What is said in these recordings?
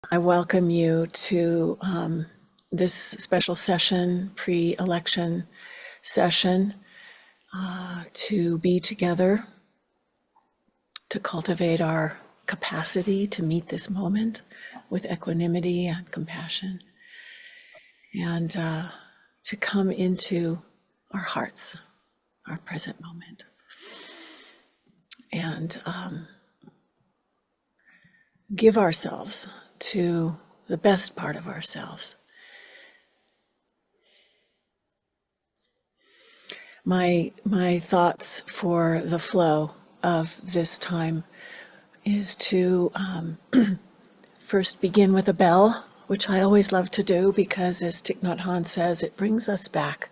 I welcome you to this special session, pre-election session, to be together, to cultivate our capacity to meet this moment with equanimity and compassion, and to come into our hearts, our present moment, and give ourselves to the best part of ourselves. My thoughts for the flow of this time is to first begin with a bell, which I always love to do because, as Thich Nhat Hanh says, it brings us back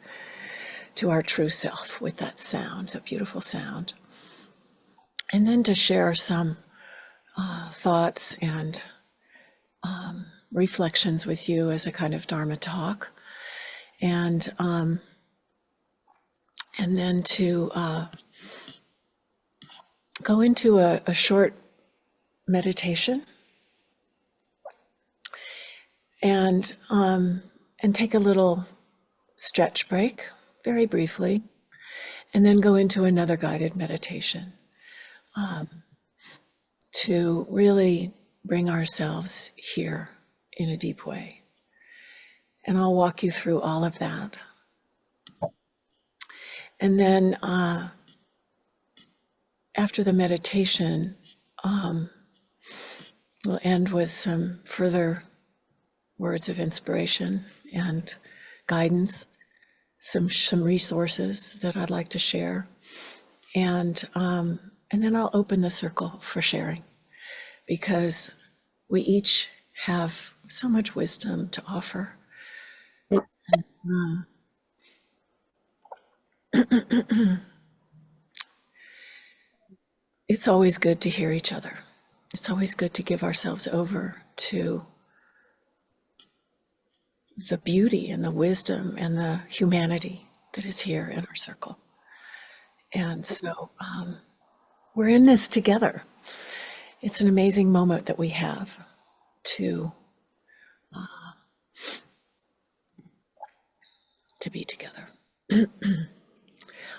to our true self with that sound, that beautiful sound. And then to share some thoughts and reflections with you as a kind of dharma talk. And then to go into a short meditation and take a little stretch break, very briefly, and then go into another guided meditation to really bring ourselves here in a deep way. And I'll walk you through all of that. And then after the meditation, we'll end with some further words of inspiration and guidance, some resources that I'd like to share, and then I'll open the circle for sharing, because we each have so much wisdom to offer. It's always good to hear each other. It's always good to give ourselves over to the beauty and the wisdom and the humanity that is here in our circle. And so we're in this together. It's an amazing moment that we have to be together.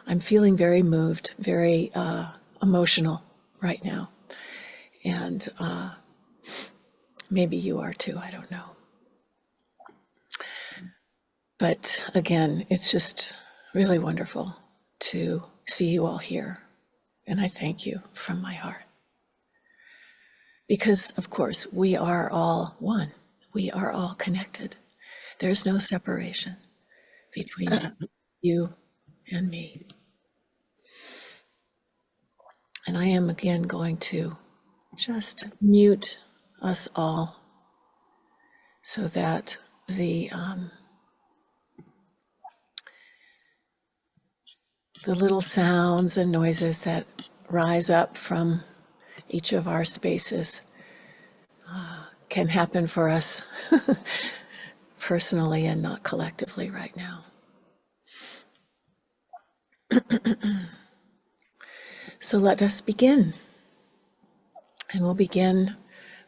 I'm feeling very moved, very emotional right now. And maybe you are too, I don't know. But again, it's just really wonderful to see you all here. And I thank you from my heart. Because, of course, we are all one. We are all connected. There's no separation between you and me. And I am again going to just mute us all so that the little sounds and noises that rise up from each of our spaces can happen for us personally and not collectively right now. So let us begin. And we'll begin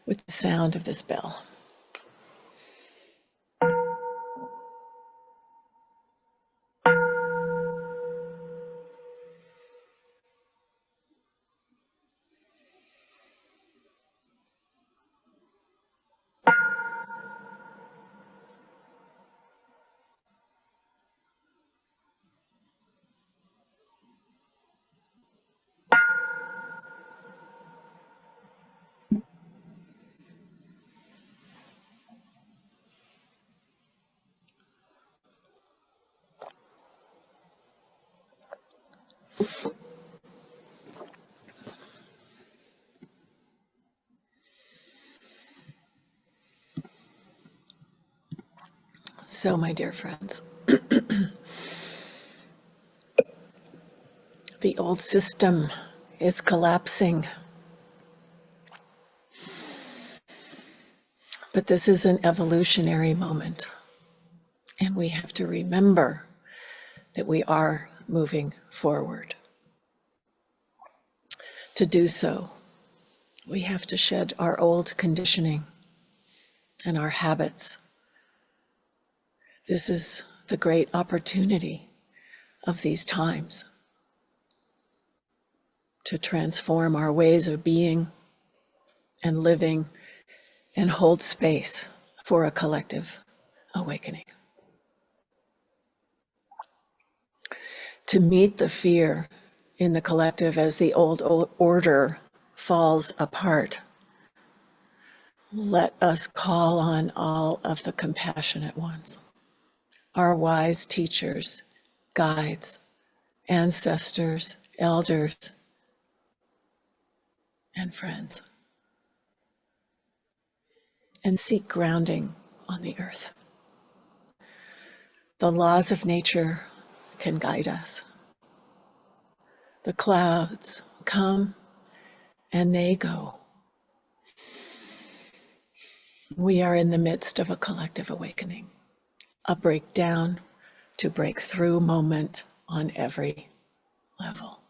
with the sound of this bell. So, my dear friends, the old system is collapsing. But this is an evolutionary moment. And we have to remember that we are moving forward. To do so, we have to shed our old conditioning. and our habits. This is the great opportunity of these times to transform our ways of being and living and hold space for a collective awakening. To meet the fear in the collective as the old order falls apart, let us call on all of the compassionate ones, our wise teachers, guides, ancestors, elders, and friends, and seek grounding on the earth. The laws of nature can guide us. The clouds come and they go. We are in the midst of a collective awakening, a breakdown to break through moment on every level.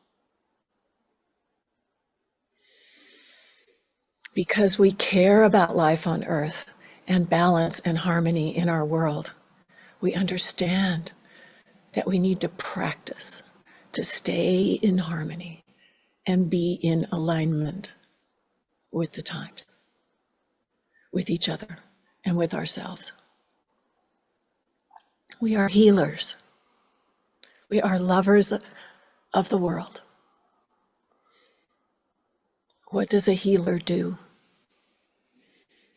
Because we care about life on earth and balance and harmony in our world, we understand that we need to practice to stay in harmony and be in alignment with the times, with each other, and with ourselves. We are healers. We are lovers of the world. What does a healer do?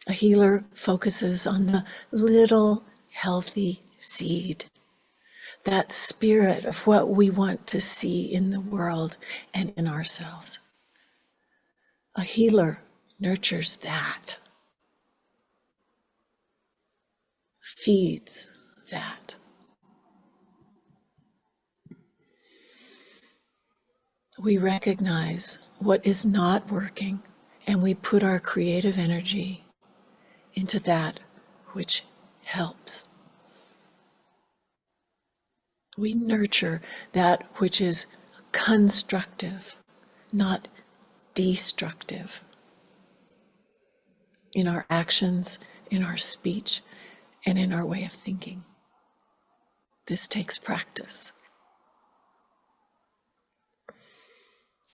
A healer focuses on the little healthy seed, that spirit of what we want to see in the world and in ourselves. A healer nurtures that, feeds that. We recognize what is not working, and we put our creative energy into that which helps. We nurture that which is constructive, not destructive, in our actions, in our speech, and in our way of thinking. This takes practice.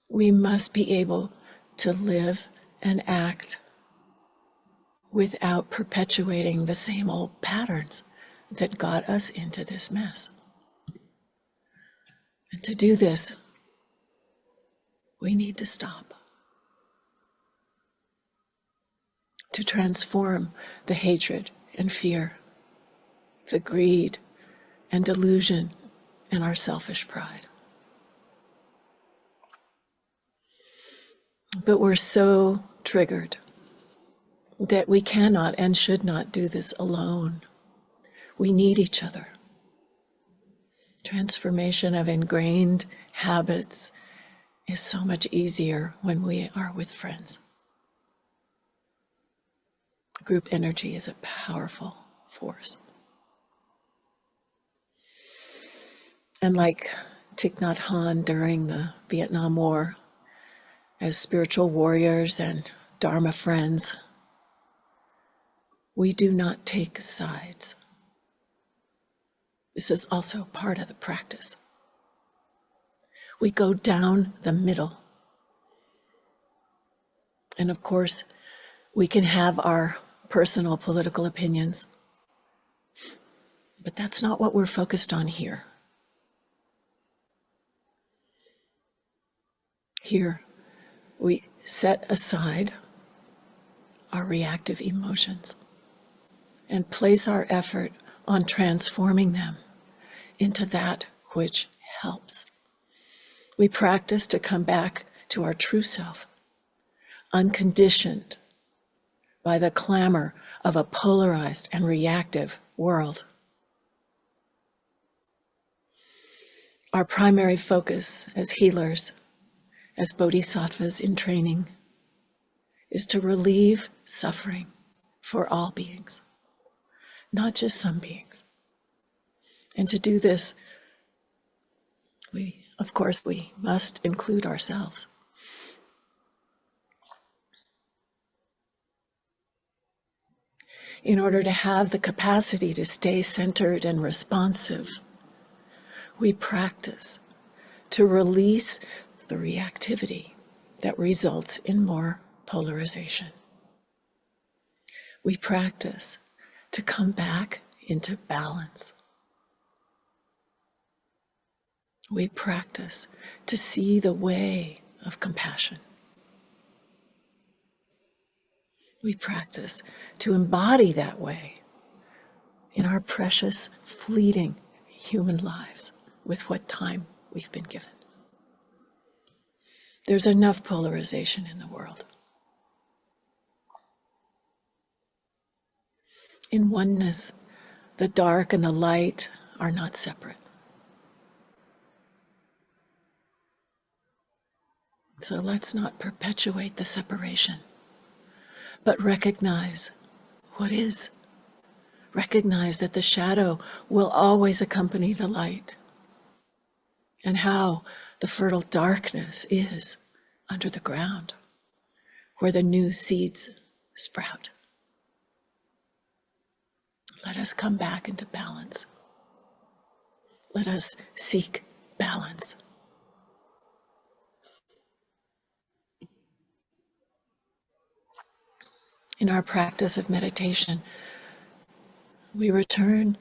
We must be able to live and act without perpetuating the same old patterns that got us into this mess. And to do this, we need to stop. To transform the hatred and fear, the greed and delusion, and our selfish pride. But we're so triggered that we cannot and should not do this alone. We need each other. Transformation of ingrained habits is so much easier when we are with friends. Group energy is a powerful force. And like Thich Nhat Hanh during the Vietnam War, as spiritual warriors and dharma friends, we do not take sides. This is also part of the practice. We go down the middle. And of course, we can have our personal political opinions, but that's not what we're focused on here. Here, we set aside our reactive emotions and place our effort on transforming them into that which helps. We practice to come back to our true self, unconditioned by the clamor of a polarized and reactive world. Our primary focus as healers, as bodhisattvas in training, is to relieve suffering for all beings, not just some beings. And to do this, we must include ourselves. in order to have the capacity to stay centered and responsive, we practice to release the reactivity that results in more polarization. We practice to come back into balance. We practice to see the way of compassion. We practice to embody that way in our precious, fleeting human lives with what time we've been given. There's enough polarization in the world. In oneness, the dark and the light are not separate. So let's not perpetuate the separation, but recognize what is. Recognize that the shadow will always accompany the light, and how the fertile darkness is under the ground, where the new seeds sprout. Let us come back into balance. Let us seek balance. In our practice of meditation, we return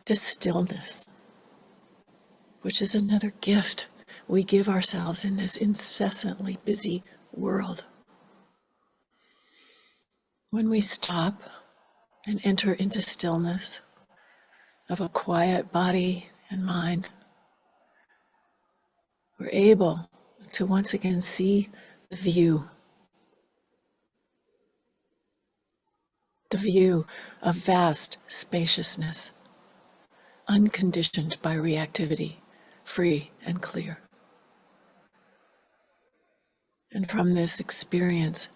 to stillness, which is another gift we give ourselves in this incessantly busy world. When we stop and enter into stillness of a quiet body and mind, we're able to once again see the view of vast spaciousness, unconditioned by reactivity, free and clear. And from this experience,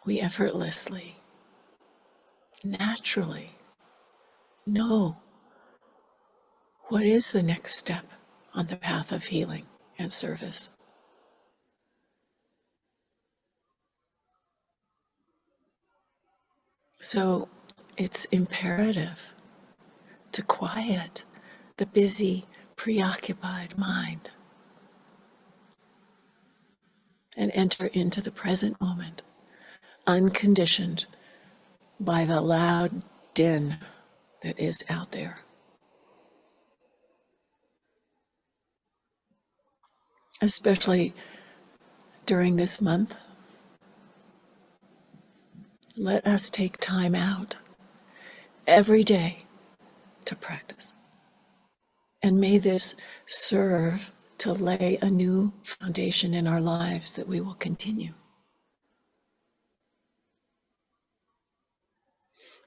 we effortlessly, naturally know what is the next step on the path of healing and service. So it's imperative to quiet the busy, preoccupied mind and enter into the present moment, unconditioned by the loud din that is out there. Especially during this month, let us take time out every day to practice. And may this serve to lay a new foundation in our lives that we will continue.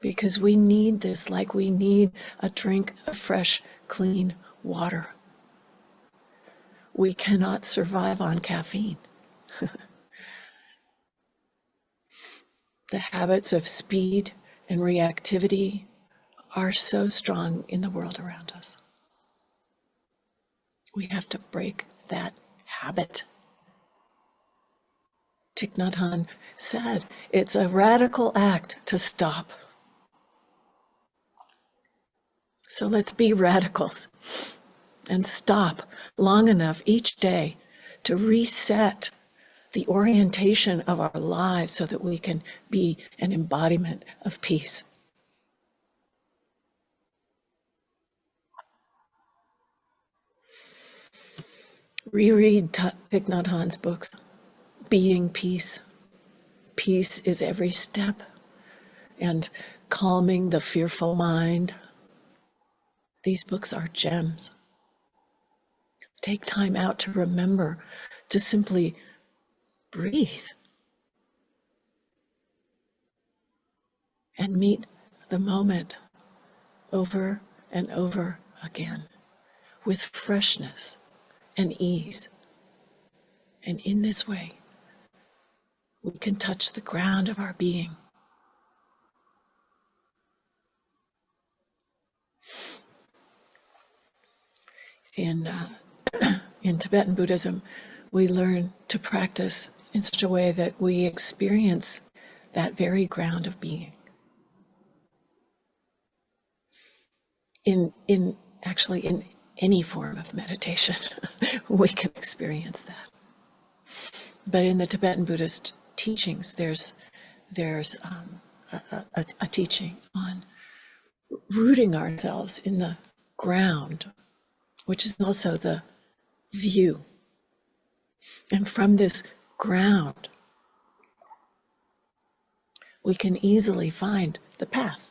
Because we need this like we need a drink of fresh, clean water. We cannot survive on caffeine. The habits of speed and reactivity are so strong in the world around us. We have to break that habit. Thich Nhat Hanh said, it's a radical act to stop. So let's be radicals and stop long enough each day to reset the orientation of our lives so that we can be an embodiment of peace. Reread Thich Nhat Hanh's books, Being Peace. Peace is every step, and Calming the Fearful Mind. These books are gems. Take time out to remember to simply breathe and meet the moment over and over again with freshness and ease. And in this way, we can touch the ground of our being. In Tibetan Buddhism, we learn to practice in such a way that we experience that very ground of being. Actually in any form of meditation, we can experience that. But in the Tibetan Buddhist teachings, there's a teaching on rooting ourselves in the ground, which is also the view. And from this ground, we can easily find the path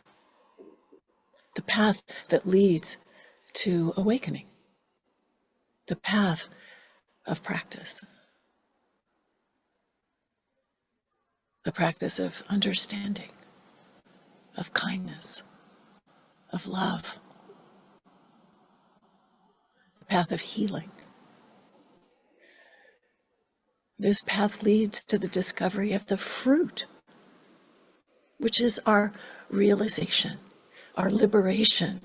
that leads to awakening, the path of practice, the practice of understanding, of kindness, of love, the path of healing. This path leads to the discovery of the fruit, which is our realization, our liberation,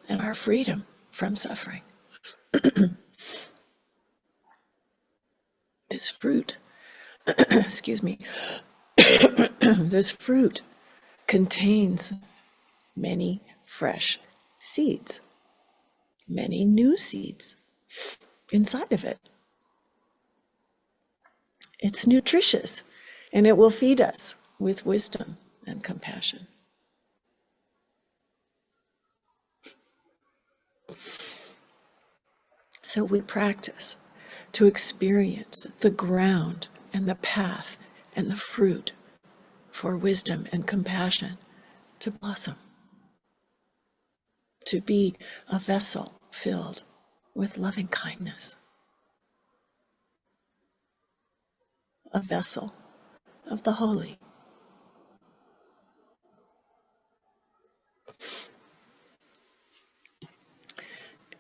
and our freedom from suffering. This fruit, excuse me, this fruit contains many fresh seeds, many new seeds inside of it. It's nutritious, and it will feed us with wisdom and compassion. So we practice to experience the ground and the path and the fruit for wisdom and compassion to blossom, to be a vessel filled with loving kindness, a vessel of the holy.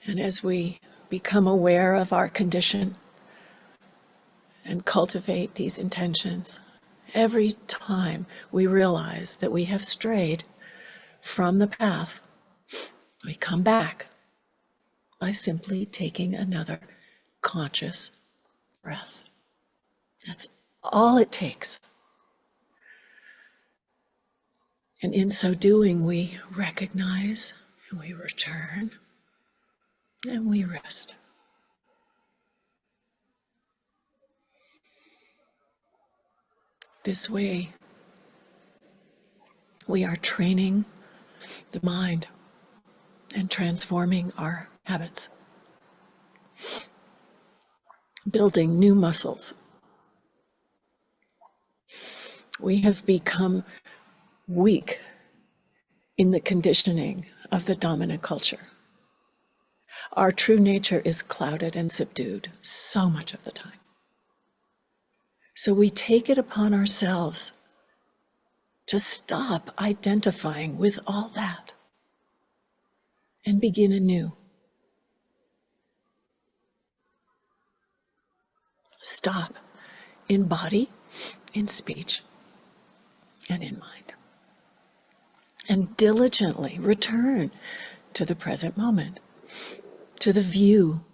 And as we become aware of our condition and cultivate these intentions, every time we realize that we have strayed from the path, we come back by simply taking another conscious breath. That's all it takes. And in so doing, we recognize and we return and we rest. This way, we are training the mind and transforming our habits, building new muscles. We have become weak in the conditioning of the dominant culture. Our true nature is clouded and subdued so much of the time. So we take it upon ourselves to stop identifying with all that and begin anew. Stop in body, in speech, and in mind. And diligently return to the present moment, to the view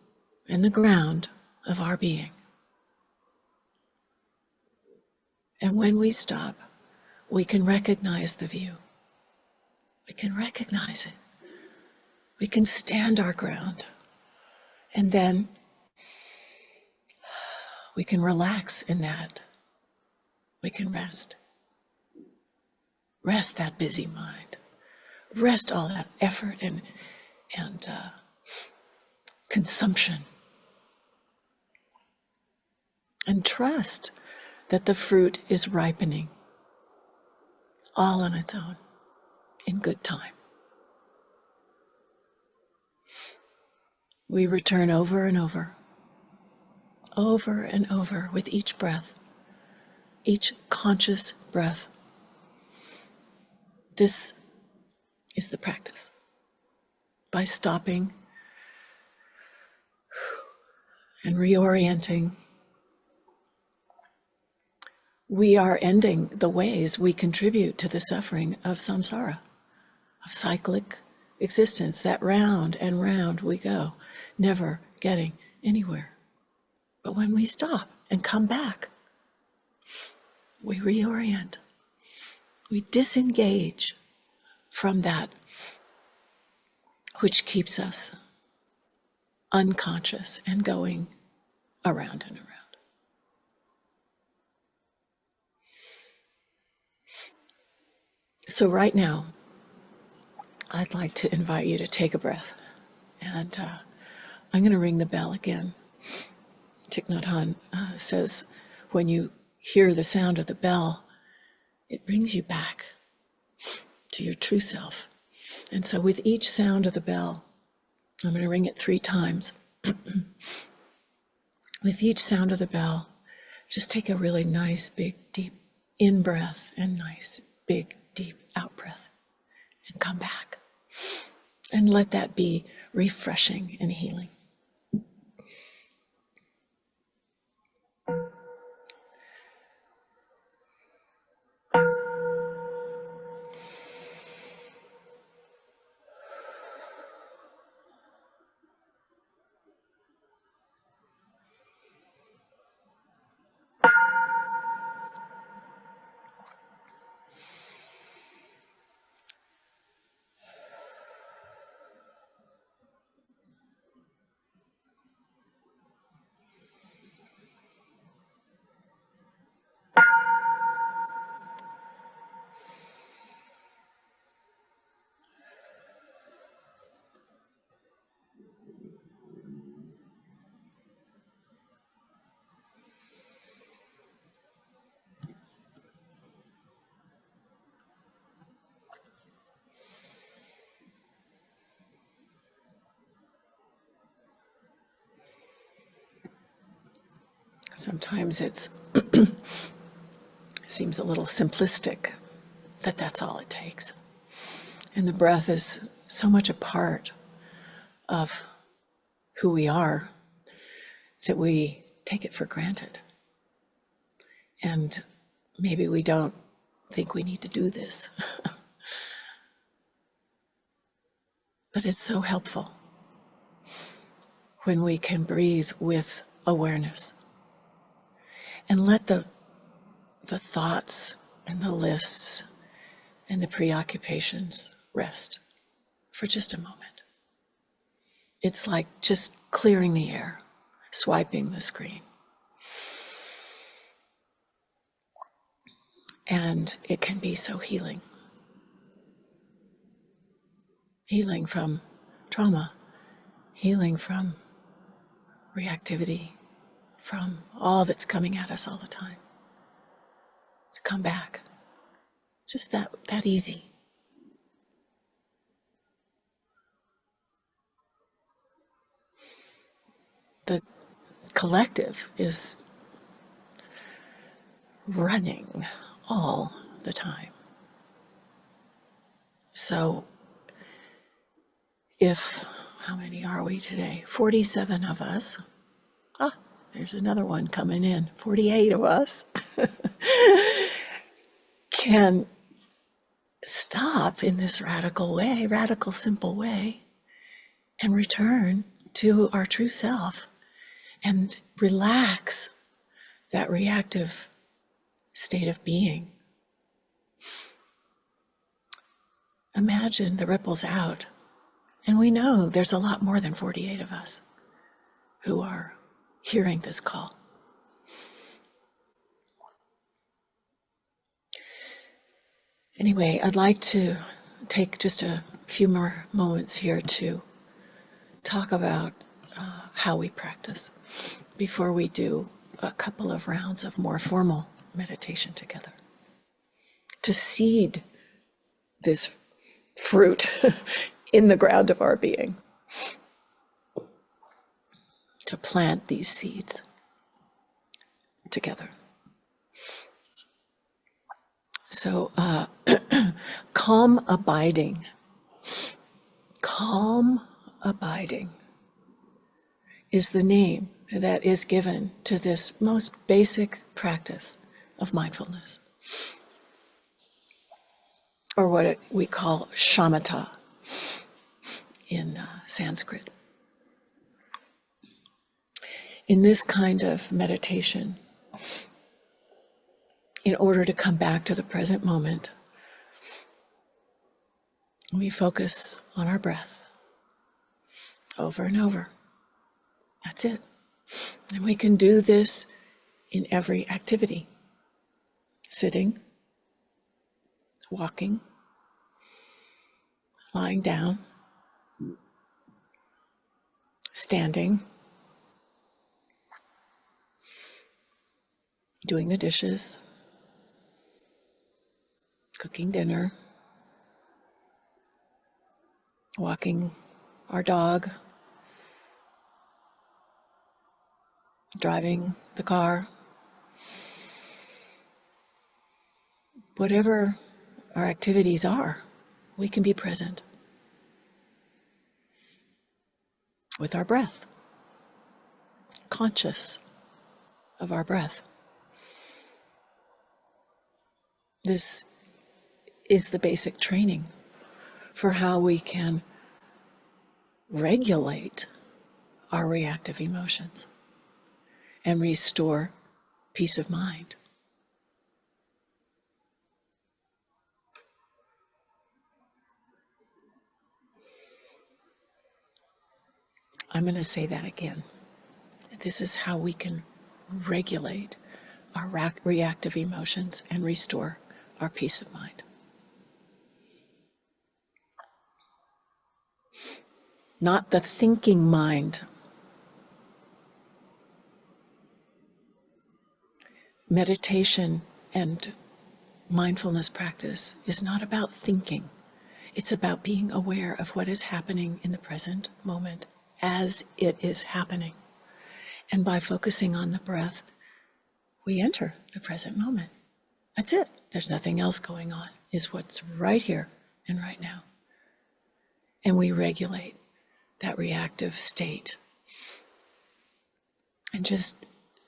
and the ground of our being. And when we stop, we can recognize the view. We can recognize it. We can stand our ground. And then we can relax in that. We can rest. Rest that busy mind. Rest all that effort and consumption. And trust that the fruit is ripening all on its own in good time. We return over and over and over with each breath, each conscious breath. This is the practice. By stopping and reorienting, we are ending the ways we contribute to the suffering of samsara, of cyclic existence, that round and round we go, never getting anywhere. But when we stop and come back, we reorient We disengage from that which keeps us unconscious and going around and around. So right now, I'd like to invite you to take a breath. And I'm going to ring the bell again. Thich Nhat Hanh says, when you hear the sound of the bell, it brings you back to your true self. And so with each sound of the bell, I'm going to ring it 3 times. With each sound of the bell, just take a really nice, big, deep in-breath and nice, big, deep out-breath. And come back. And let that be refreshing and healing. Sometimes it seems a little simplistic that that's all it takes. And the breath is so much a part of who we are that we take it for granted. And maybe we don't think we need to do this. But it's so helpful when we can breathe with awareness and let the thoughts and the lists and the preoccupations rest for just a moment. It's like just clearing the air, swiping the screen. And it can be so healing. Healing from trauma, healing from reactivity, from all that's coming at us all the time. To come back. Just that easy. The collective is running all the time. So if, how many are we today? 47 of us. Ah, there's another one coming in. 48 of us can stop in this radical way, radical simple way, and return to our true self and relax that reactive state of being. Imagine the ripples out. And we know there's a lot more than 48 of us who are hearing this call. Anyway, I'd like to take just a few more moments here to talk about how we practice before we do a couple of rounds of more formal meditation together. To seed this fruit in the ground of our being. To plant these seeds together. So, calm abiding. Calm abiding is the name that is given to this most basic practice of mindfulness, or what we call shamatha in Sanskrit. In this kind of meditation, in order to come back to the present moment, We focus on our breath over and over. That's it. And we can do this in every activity. Sitting, walking, lying down, standing, doing the dishes, cooking dinner, walking our dog, driving the car. Whatever our activities are, we can be present with our breath, conscious of our breath. This is the basic training for how we can regulate our reactive emotions and restore peace of mind. I'm going to say that again. This is how we can regulate our reactive emotions and restore our peace of mind. Not the thinking mind. Meditation and mindfulness practice is not about thinking. It's about being aware of what is happening in the present moment as it is happening. And by focusing on the breath, we enter the present moment. That's it. There's nothing else going on. It's what's right here and right now. And we regulate that reactive state. And just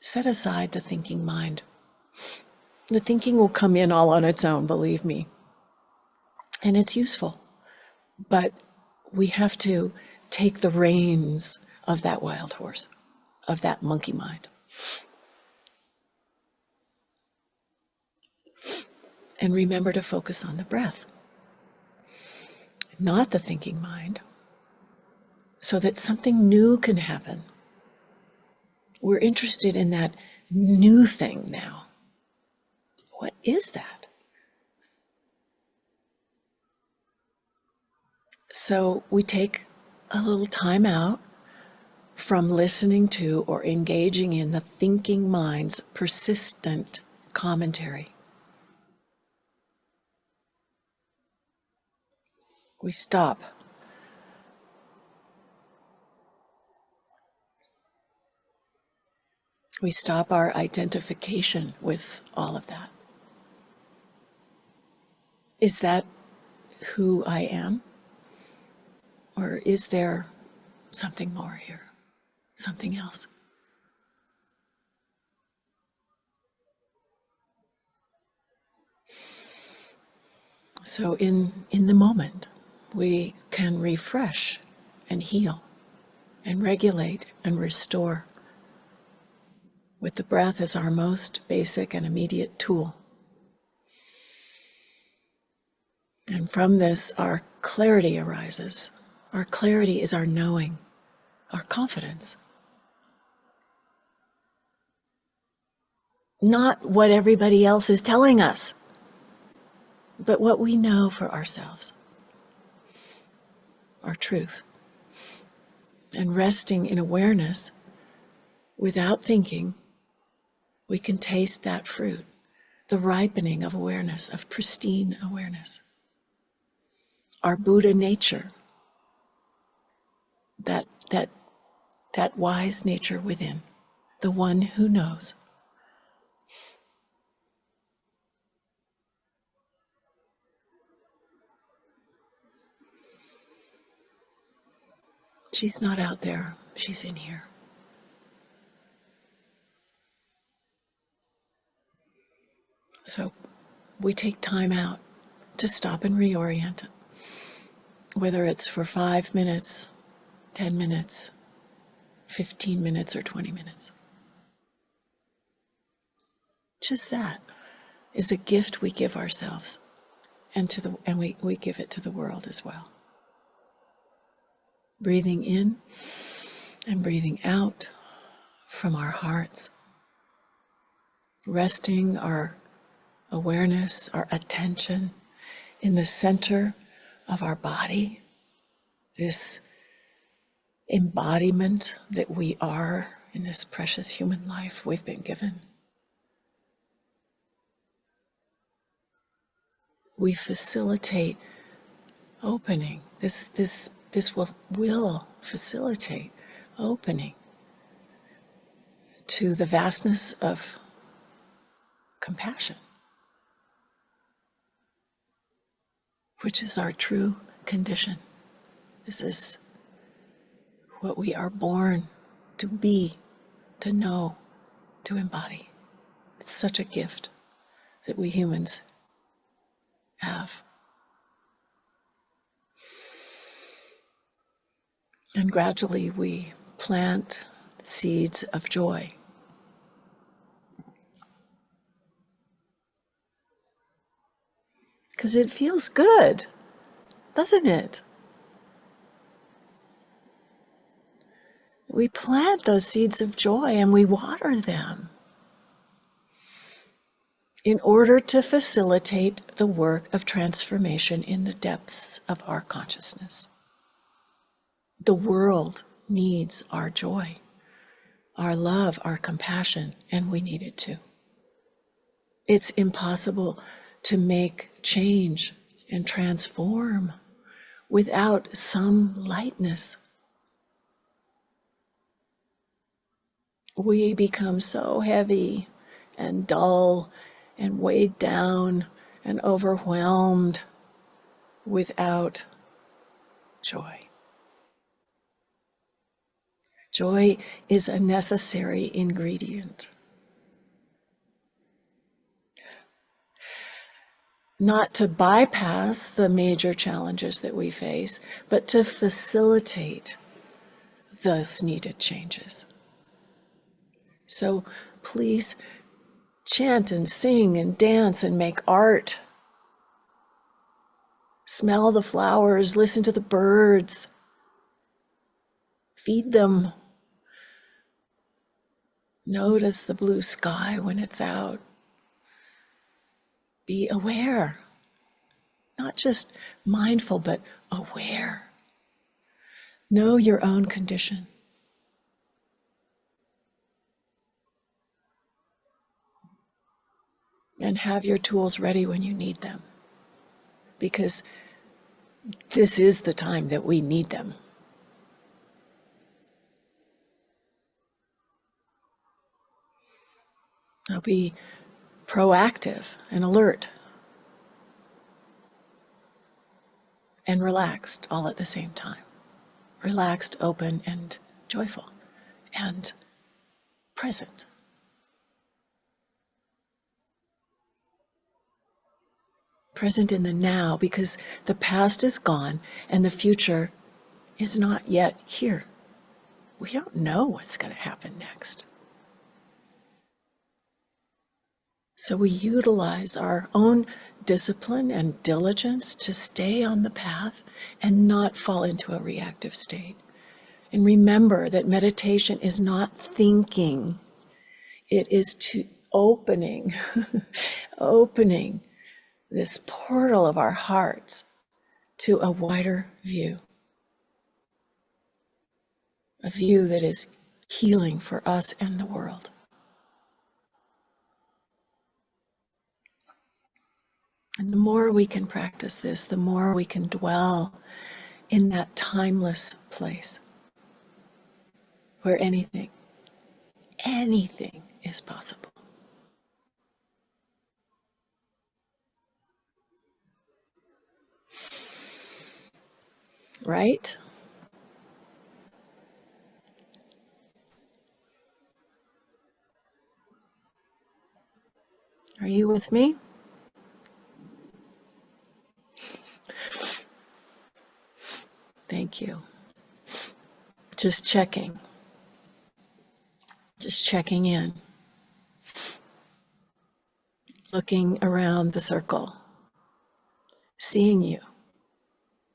set aside the thinking mind. The thinking will come in all on its own, believe me. And it's useful. But we have to take the reins of that wild horse, of that monkey mind. And remember to focus on the breath, not the thinking mind, so that something new can happen. We're interested in that new thing now. What is that? So we take a little time out from listening to or engaging in the thinking mind's persistent commentary. We stop. We stop our identification with all of that. Is that who I am? Or is there something more here? Something else? So in the moment, we can refresh and heal and regulate and restore with the breath as our most basic and immediate tool. And from this, our clarity arises. Our clarity is our knowing, our confidence. Not what everybody else is telling us, but what we know for ourselves, our truth. And resting in awareness without thinking, we can taste that fruit, the ripening of awareness, of pristine awareness. Our Buddha nature, that wise nature within, the one who knows. She's not out there, she's in here. So we take time out to stop and reorient, whether it's for 5 minutes, 10 minutes, 15 minutes, or 20 minutes. Just that is a gift we give ourselves and we give it to the world as well. Breathing in and breathing out from our hearts, resting our awareness, our attention in the center of our body, this embodiment that we are in this precious human life we've been given. We facilitate opening. This will facilitate opening to the vastness of compassion, which is our true condition. This is what we are born to be, to know, to embody. It's such a gift that we humans have. And gradually we plant seeds of joy. Because it feels good, doesn't it? We plant those seeds of joy and we water them in order to facilitate the work of transformation in the depths of our consciousness. The world needs our joy, our love, our compassion, and we need it too. It's impossible to make change and transform without some lightness. We become so heavy and dull and weighed down and overwhelmed without joy. Joy is a necessary ingredient. Not to bypass the major challenges that we face, but to facilitate those needed changes. So please chant and sing and dance and make art. Smell the flowers, listen to the birds, feed them. Notice the blue sky when it's out. Be aware, not just mindful, but aware. Know your own condition. And have your tools ready when you need them. Because this is the time that we need them. Now be proactive and alert and relaxed all at the same time. Relaxed, open, and joyful, and present. Present in the now, because the past is gone and the future is not yet here. We don't know what's going to happen next. So we utilize our own discipline and diligence to stay on the path and not fall into a reactive state. And remember that meditation is not thinking. It is to opening, opening this portal of our hearts to a wider view. A view that is healing for us and the world. And the more we can practice this, the more we can dwell in that timeless place where anything is possible. Right? Are you with me? Thank you. Just checking. Just checking in. Looking around the circle. seeing you,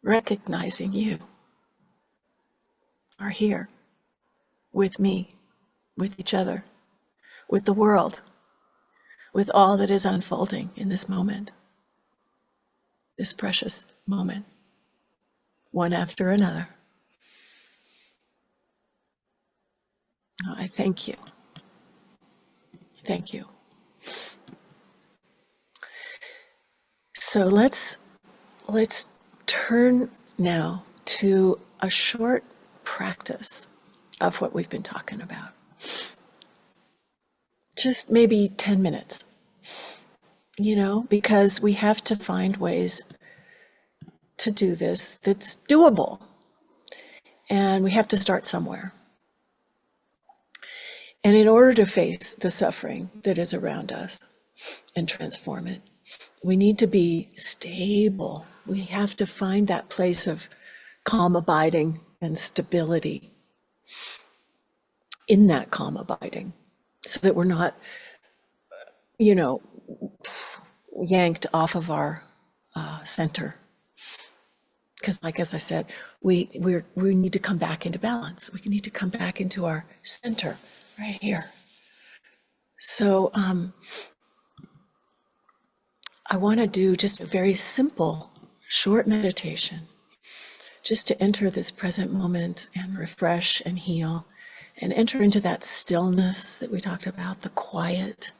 recognizing you are here with me, with each other, with the world, with all that is unfolding in this moment, this precious moment, one after another. I thank you. Thank you. So let's turn now to a short practice of what we've been talking about. Just maybe 10 minutes, because we have to find ways to do this that's doable. And we have to start somewhere. And in order to face the suffering that is around us and transform it, we need to be stable. We have to find that place of calm abiding and stability in that calm abiding so that we're not, yanked off of our center. Because, as I said, we need to come back into balance. We need to come back into our center right here. So I want to do just a very simple, short meditation, just to enter this present moment and refresh and heal, and enter into that stillness that we talked about, the quiet.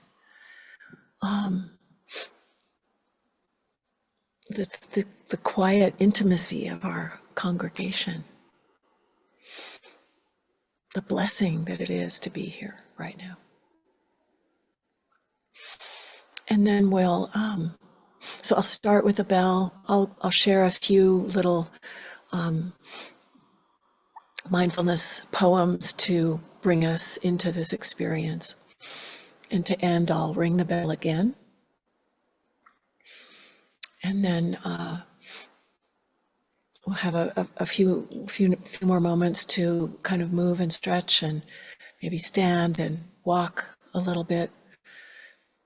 That's the quiet intimacy of our congregation. The blessing that it is to be here right now. And then so I'll start with a bell. I'll share a few little mindfulness poems to bring us into this experience. And to end, I'll ring the bell again. And then we'll have a few more moments to kind of move and stretch and maybe stand and walk a little bit,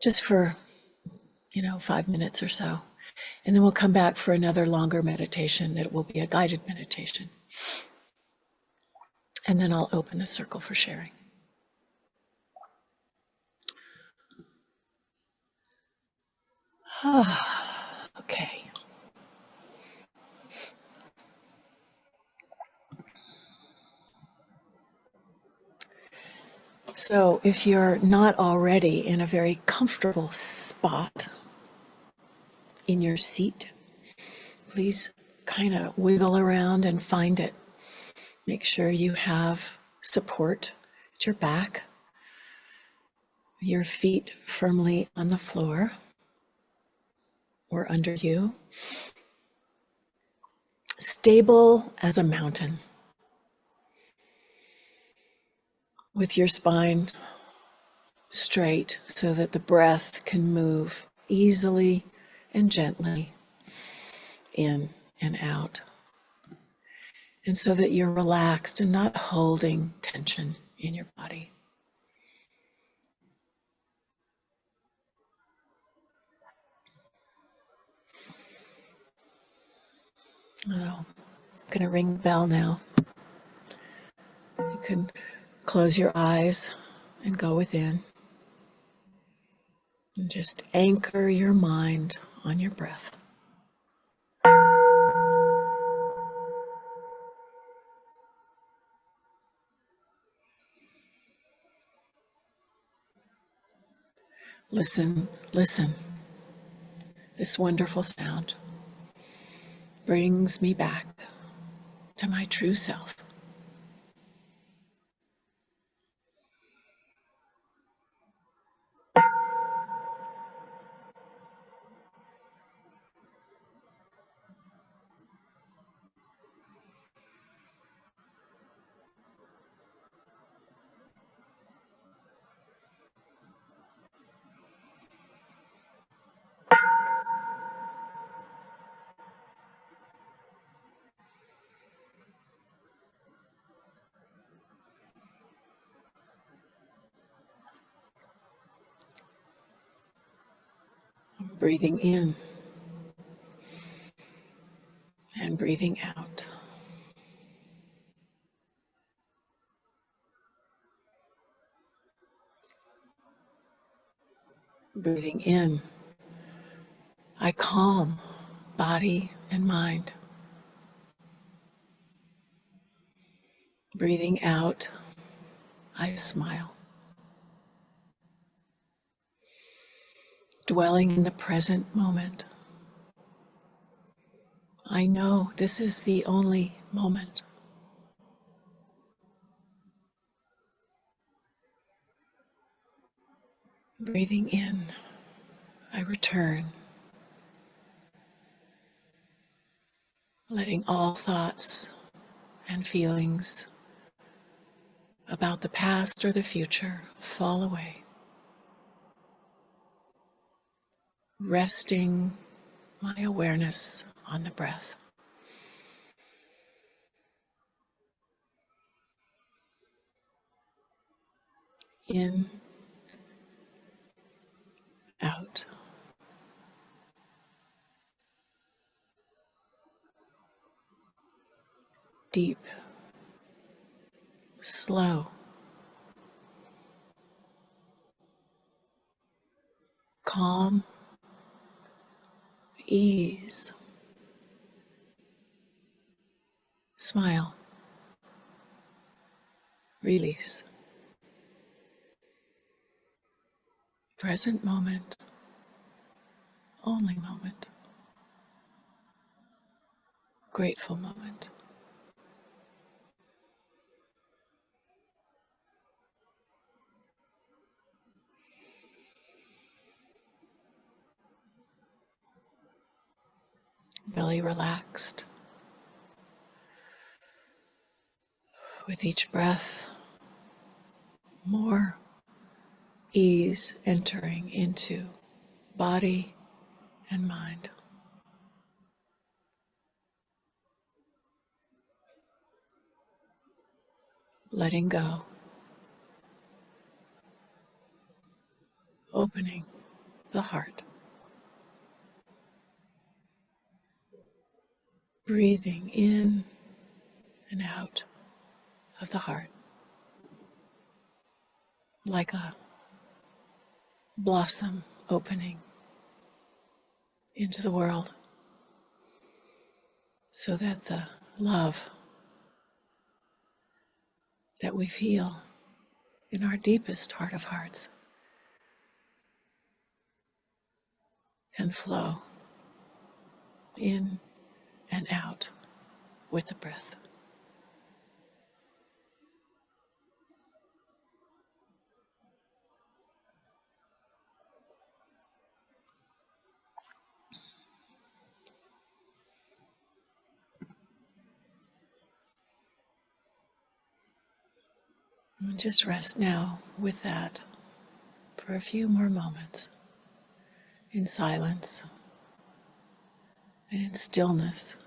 just for 5 minutes or so. And then we'll come back for another longer meditation that will be a guided meditation. And then I'll open the circle for sharing. Okay. So if you're not already in a very comfortable spot in your seat, please kind of wiggle around and find it. Make sure you have support at your back, your feet firmly on the floor or under you. Stable as a mountain, with your spine straight so that the breath can move easily and gently in and out. And so that you're relaxed and not holding tension in your body. Oh, I'm going to ring the bell now. You can close your eyes and go within. And just anchor your mind on your breath. Listen, listen. This wonderful sound brings me back to my true self. Breathing in and breathing out. Breathing in, I calm body and mind. Breathing out, I smile. Dwelling in the present moment. I know this is the only moment. Breathing in, I return, letting all thoughts and feelings about the past or the future fall away. Resting my awareness on the breath. In, out. Deep, slow. Calm, ease. Smile, release. Present moment, only moment. Grateful moment. Belly relaxed. With each breath, more ease entering into body and mind. Letting go. Opening the heart. Breathing in and out of the heart. Like a blossom opening into the world, so that the love that we feel in our deepest heart of hearts can flow in and out with the breath. And just rest now with that for a few more moments in silence and in stillness.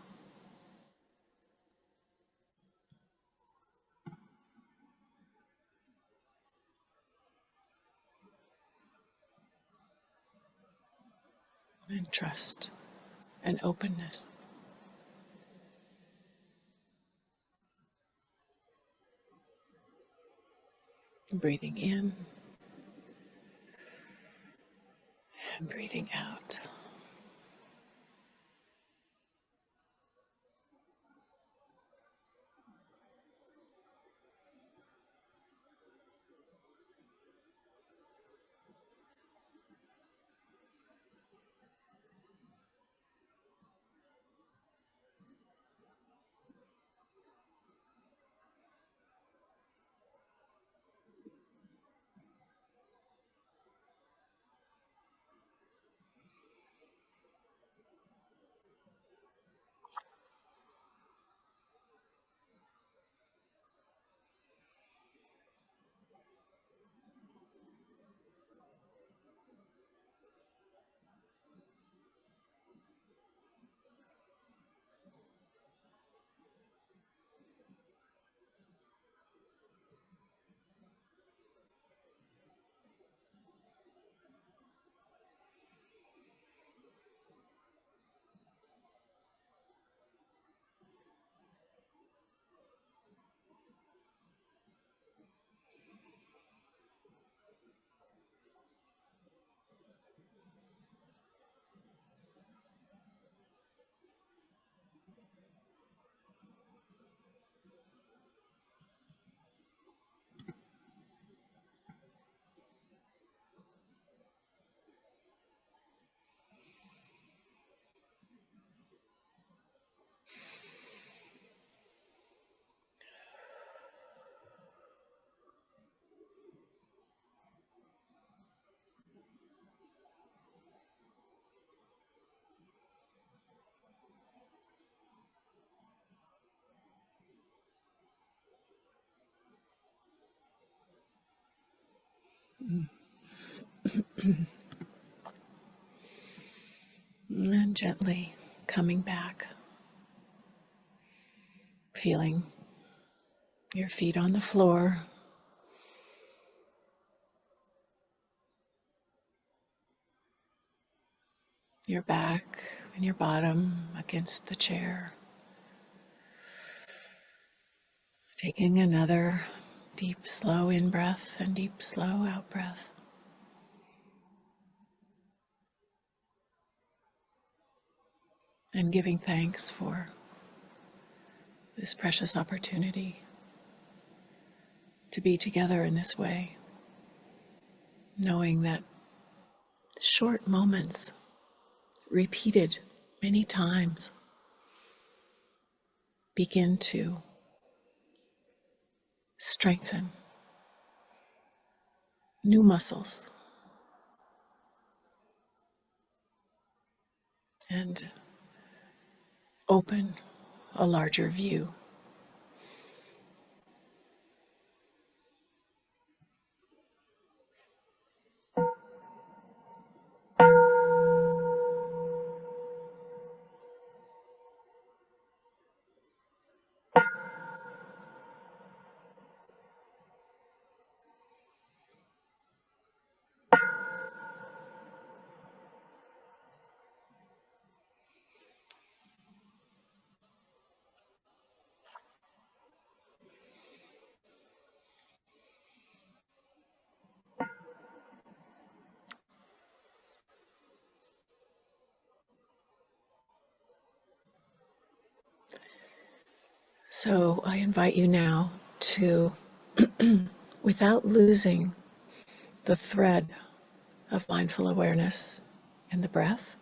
And trust and openness. Breathing in and breathing out. And gently coming back, feeling your feet on the floor, your back and your bottom against the chair. Taking another deep, slow in-breath and deep, slow out-breath. And giving thanks for this precious opportunity to be together in this way, knowing that short moments, repeated many times, begin to strengthen new muscles and open a larger view. So I invite you now to, without losing the thread of mindful awareness and the breath,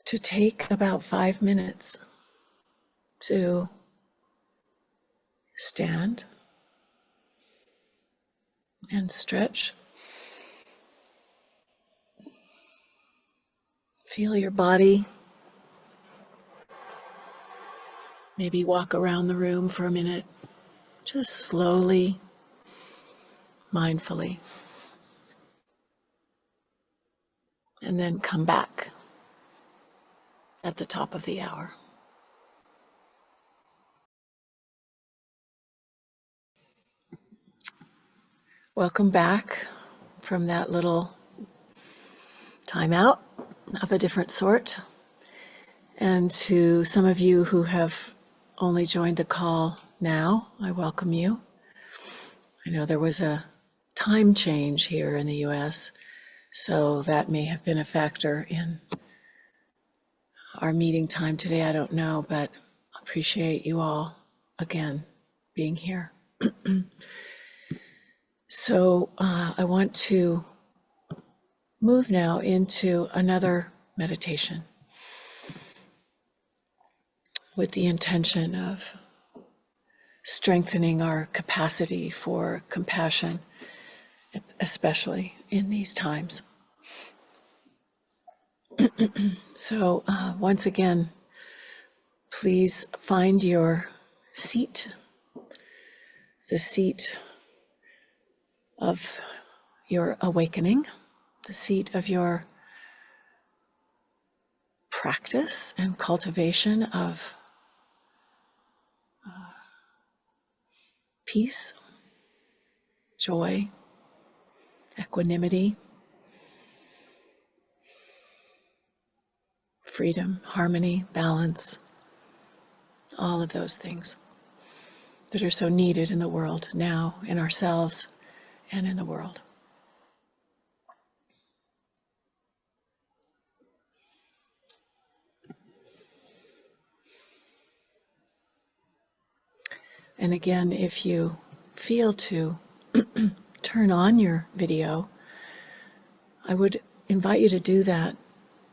to take about 5 minutes to stand and stretch. Feel your body. Maybe walk around the room for a minute, just slowly, mindfully. And then come back at the top of the hour. Welcome back from that little timeout of a different sort. And to some of you who have only joined the call now, I welcome you. I know there was a time change here in the US, so that may have been a factor in our meeting time today. I don't know, but I appreciate you all again being here. So I want to move now into another meditation with the intention of strengthening our capacity for compassion, especially in these times. So once again, please find your seat, the seat of your awakening, the seat of your practice and cultivation of peace, joy, equanimity, freedom, harmony, balance, all of those things that are so needed in the world now, in ourselves and in the world. And again, if you feel to turn on your video, I would invite you to do that,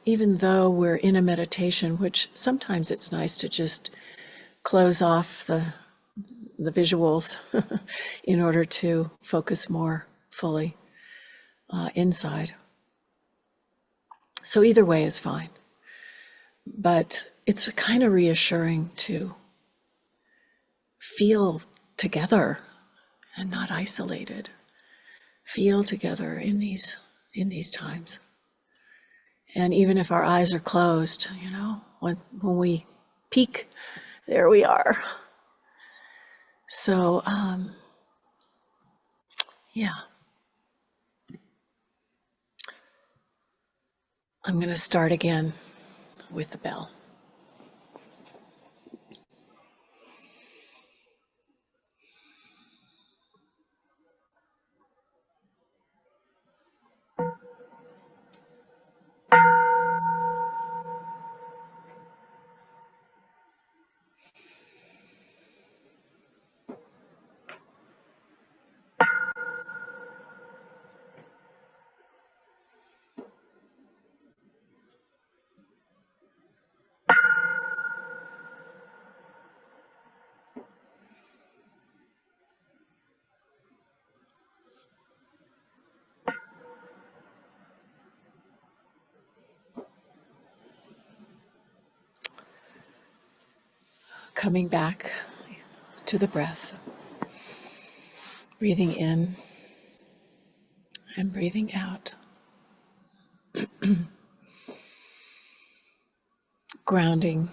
even though we're in a meditation, which sometimes it's nice to just close off the visuals in order to focus more fully inside. So either way is fine. But it's kind of reassuring to feel together and not isolated. feel together in these times. And even if our eyes are closed, when we peek, there we are. So, yeah. I'm going to start again with the bell. Coming back to the breath, breathing in and breathing out, grounding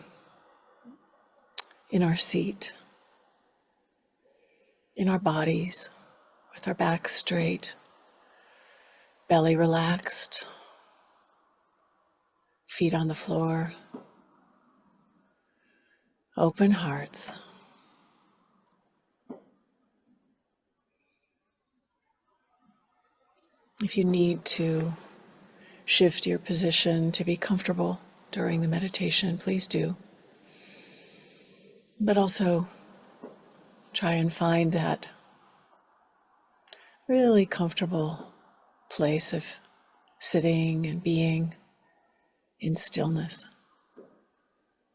in our seat, in our bodies, with our backs straight, belly relaxed, feet on the floor, open hearts. If you need to shift your position to be comfortable during the meditation, please do. But also try and find that really comfortable place of sitting and being in stillness.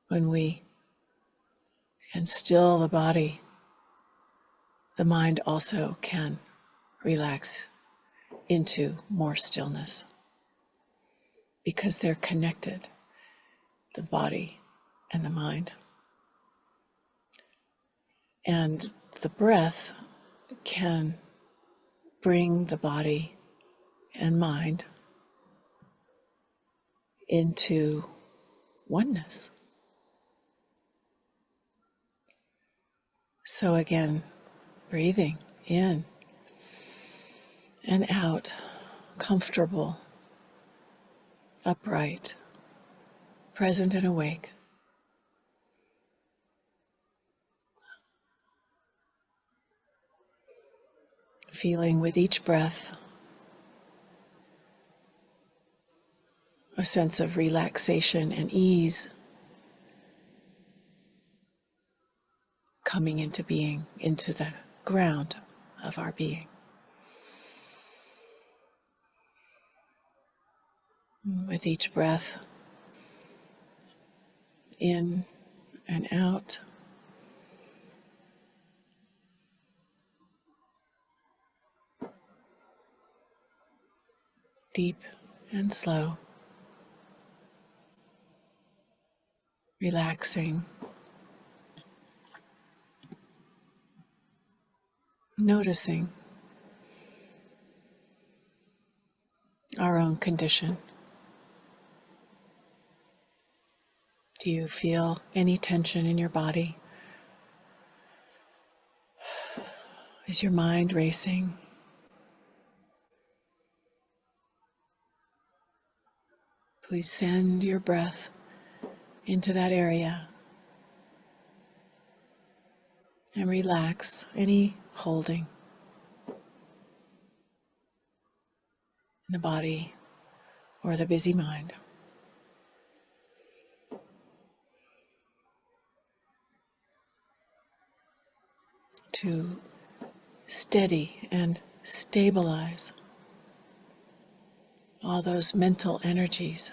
When we can still the body, the mind also can relax into more stillness because they're connected, the body and the mind. And the breath can bring the body and mind into oneness. So again, breathing in and out, comfortable, upright, present and awake. Feeling with each breath a sense of relaxation and ease coming into being, into the ground of our being. With each breath, in and out, deep and slow, relaxing, noticing our own condition. Do you feel any tension in your body? Is your mind racing? Please send your breath into that area and relax any holding in the body or the busy mind. To steady and stabilize all those mental energies,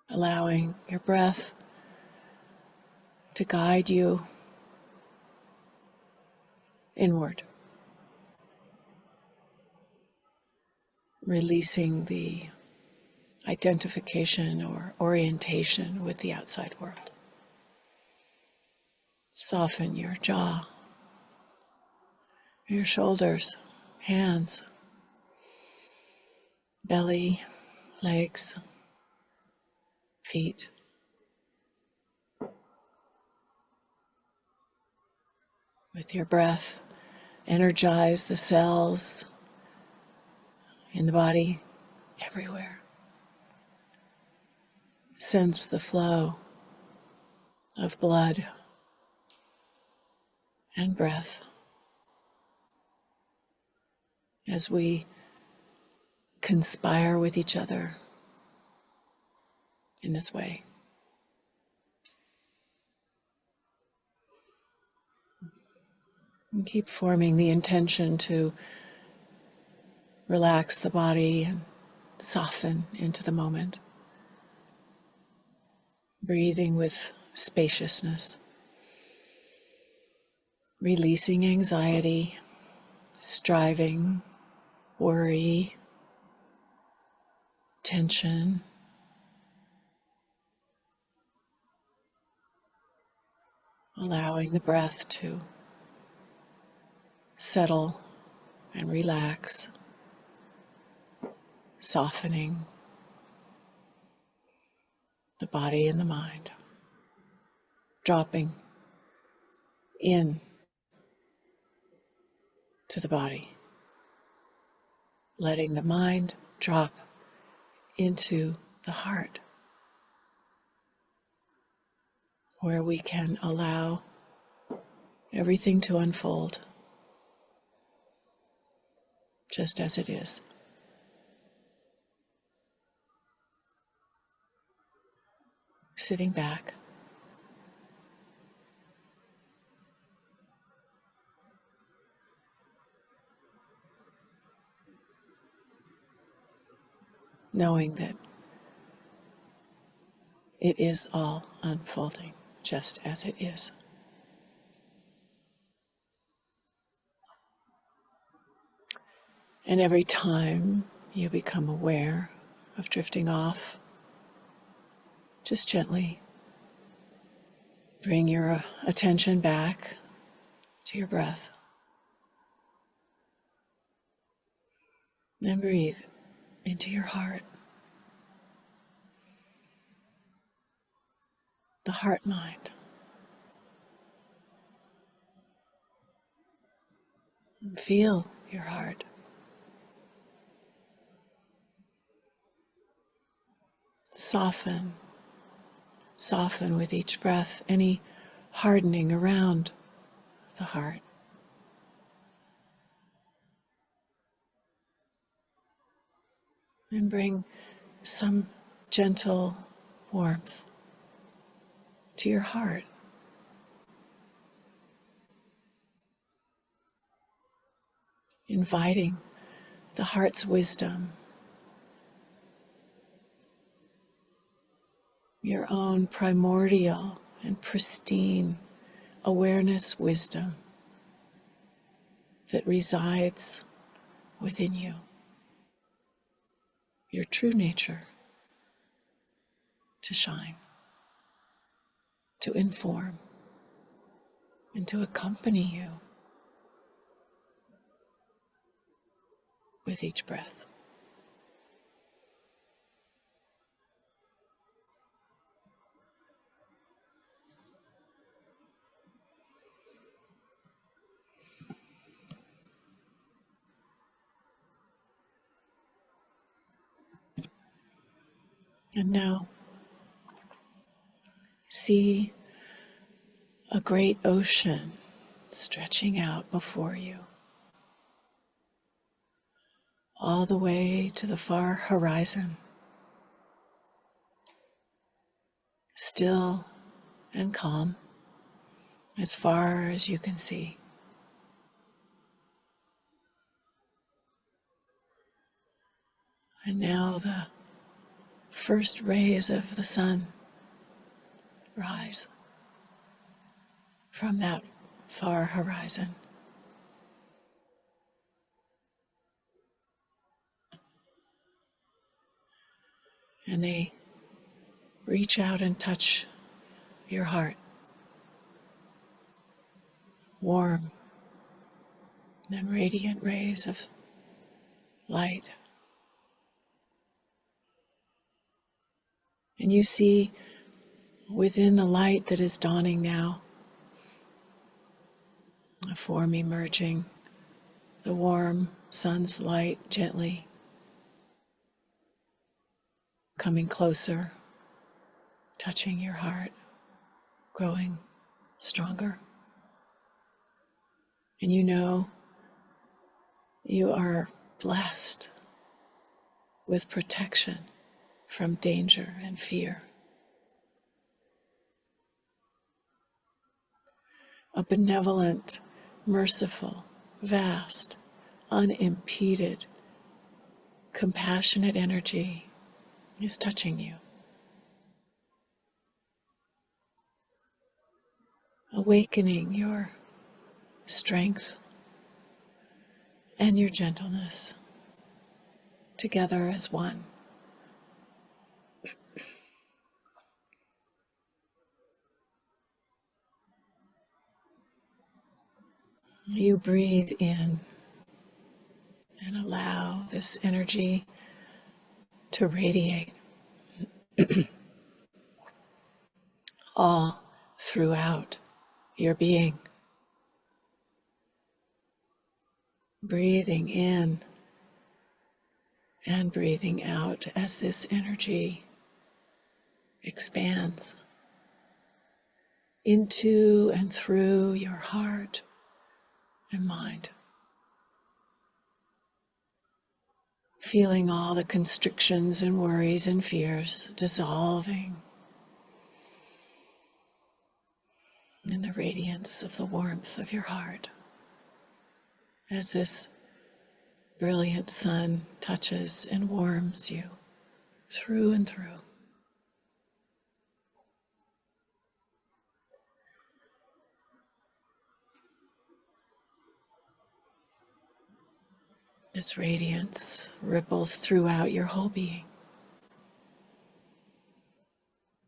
allowing your breath to guide you inward, releasing the identification or orientation with the outside world. Soften your jaw, your shoulders, hands, belly, legs, feet. With your breath, energize the cells in the body everywhere. Sense the flow of blood and breath as we conspire with each other in this way. And keep forming the intention to relax the body and soften into the moment. Breathing with spaciousness. Releasing anxiety, striving, worry, tension. Allowing the breath to settle and relax, softening the body and the mind, dropping in to the body, letting the mind drop into the heart, where we can allow everything to unfold just as it is. Sitting back, knowing that it is all unfolding just as it is. And every time you become aware of drifting off, just gently bring your attention back to your breath. Then breathe into your heart, the heart mind. And feel your heart. Soften, soften with each breath any hardening around the heart. And bring some gentle warmth to your heart. Inviting the heart's wisdom, your own primordial and pristine awareness wisdom that resides within you, your true nature, to shine, to inform, and to accompany you with each breath. And now, see a great ocean stretching out before you, all the way to the far horizon, still and calm as far as you can see. And now the first rays of the sun rise from that far horizon. And they reach out and touch your heart. Warm, and radiant rays of light. And you see within the light that is dawning now, a form emerging, the warm sun's light gently coming closer, touching your heart, growing stronger. And you know you are blessed with protection from danger and fear. A benevolent, merciful, vast, unimpeded, compassionate energy is touching you, awakening your strength and your gentleness together as one. You breathe in and allow this energy to radiate all throughout your being. Breathing in and breathing out as this energy expands into and through your heart and mind. Feeling all the constrictions and worries and fears dissolving in the radiance of the warmth of your heart as this brilliant sun touches and warms you through and through. This radiance ripples throughout your whole being.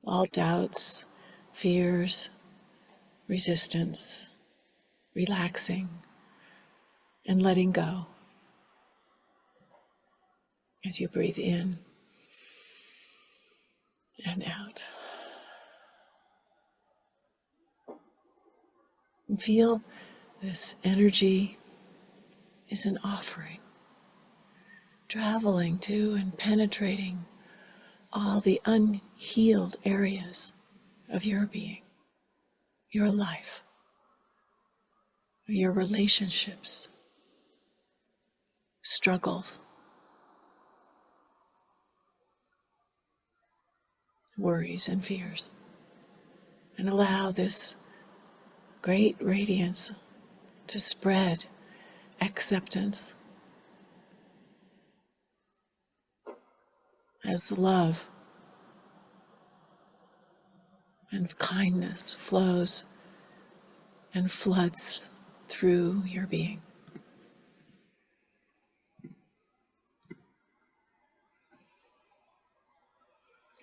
All doubts, fears, resistance, relaxing and letting go as you breathe in and out. And feel this energy is an offering, traveling to and penetrating all the unhealed areas of your being, your life, your relationships, struggles, worries and fears. And allow this great radiance to spread acceptance as love and kindness flows and floods through your being.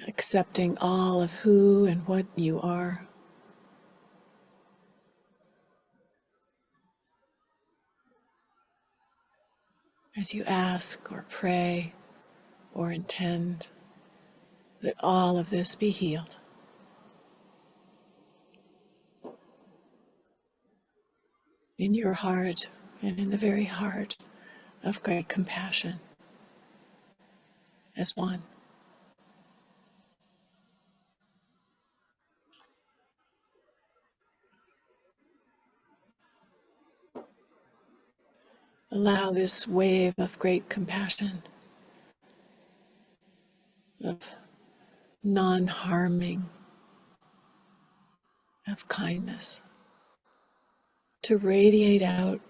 Accepting all of who and what you are. As you ask or pray or intend that all of this be healed. In your heart and in the very heart of great compassion as one. Allow this wave of great compassion, of non-harming, of kindness, to radiate out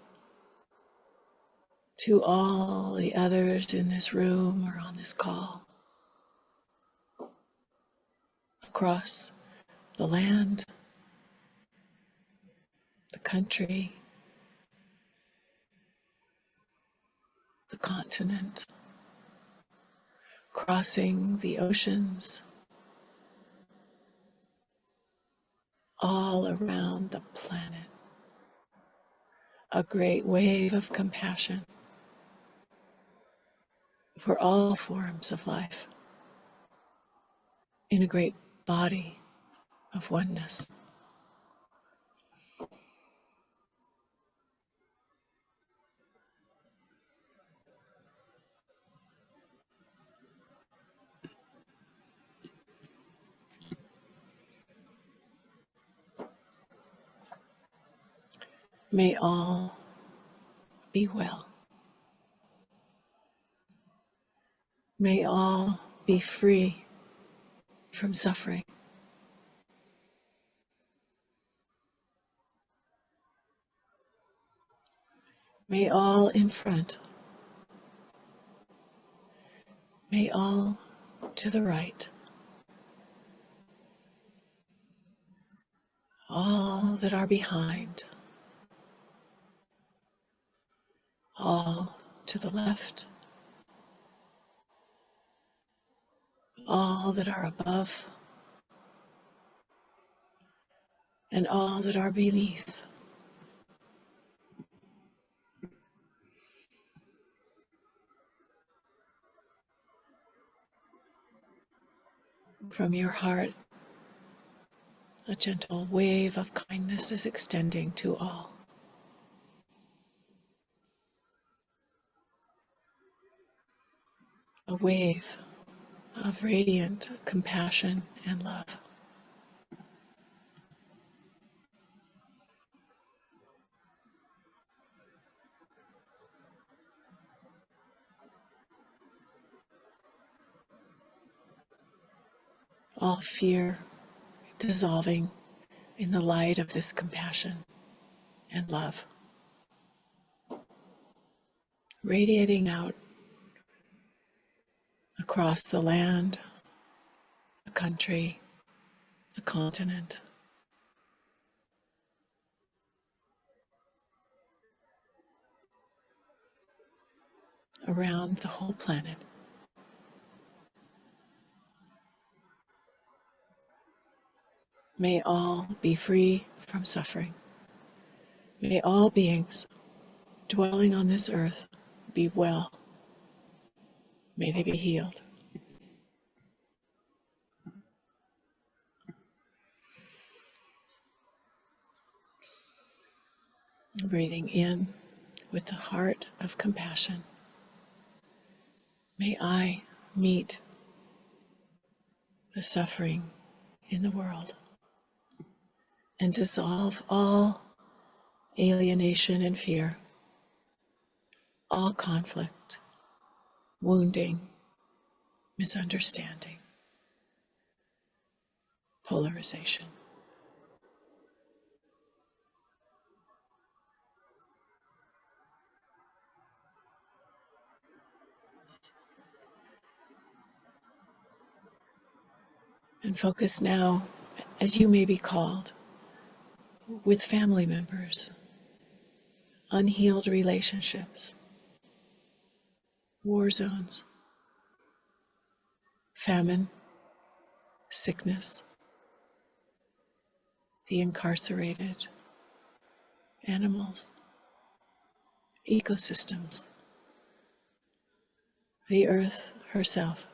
to all the others in this room or on this call, across the land, the country, the continent, crossing the oceans, all around the planet, a great wave of compassion for all forms of life in a great body of oneness. May all be well. May all be free from suffering. May all in front, may all to the right, all that are behind, all to the left, all that are above, and all that are beneath. From your heart, a gentle wave of kindness is extending to all. A wave of radiant compassion and love. All fear dissolving in the light of this compassion and love, radiating out across the land, the country, the continent, around the whole planet. May all be free from suffering. May all beings dwelling on this earth be well. May they be healed. Breathing in with the heart of compassion. May I meet the suffering in the world and dissolve all alienation and fear, all conflict, wounding, misunderstanding, polarization. And focus now, as you may be called, with family members, unhealed relationships, war zones, famine, sickness, the incarcerated, animals, ecosystems, the earth herself,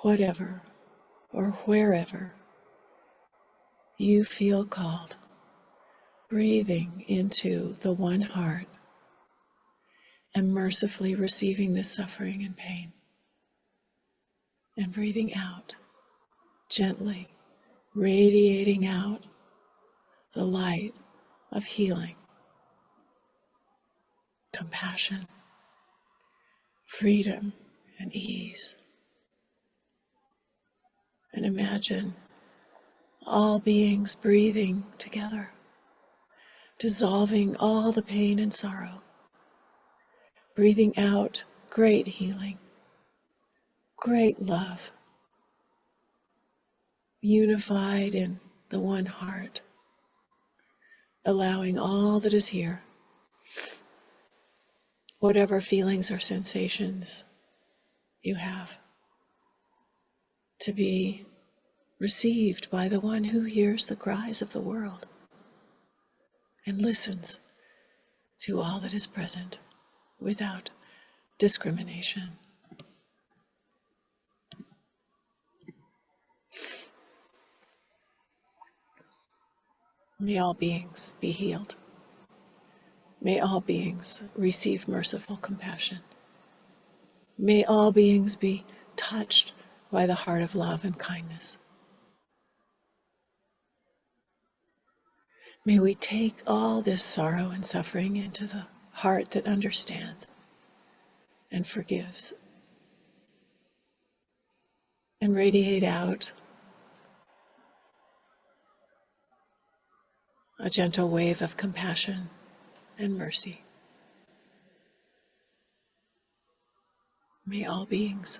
whatever or wherever you feel called, breathing into the one heart and mercifully receiving this suffering and pain, and breathing out, gently radiating out the light of healing, compassion, freedom, and ease. And imagine all beings breathing together, dissolving all the pain and sorrow, breathing out great healing, great love, unified in the one heart, allowing all that is here, whatever feelings or sensations you have, to be received by the one who hears the cries of the world, and listens to all that is present without discrimination. May all beings be healed. May all beings receive merciful compassion. May all beings be touched by the heart of love and kindness. May we take all this sorrow and suffering into the heart that understands and forgives, and radiate out a gentle wave of compassion and mercy. May all beings,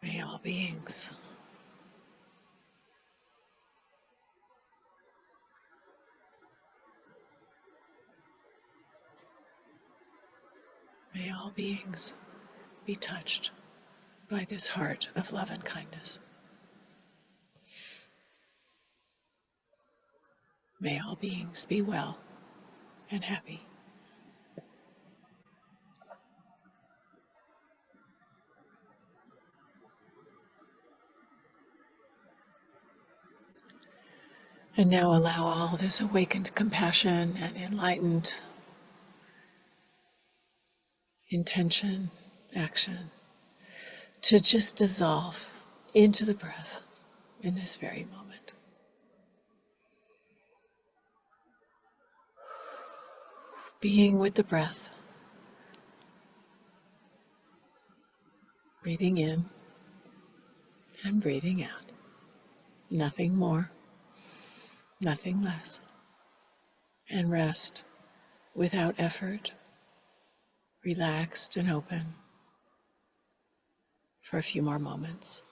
may all beings, may all beings be touched by this heart of love and kindness. May all beings be well and happy. And now allow all this awakened compassion and enlightened intention, action, to just dissolve into the breath in this very moment. Being with the breath, breathing in and breathing out. Nothing more, nothing less. And rest without effort, relaxed and open for a few more moments.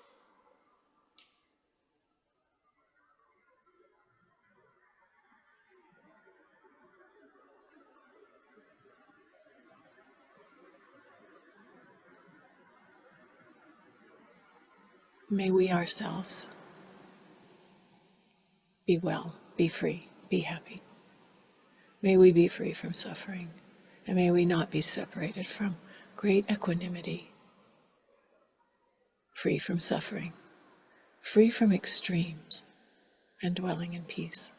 May we ourselves be well, be free, be happy. May we be free from suffering, and may we not be separated from great equanimity, free from suffering, free from extremes, and dwelling in peace.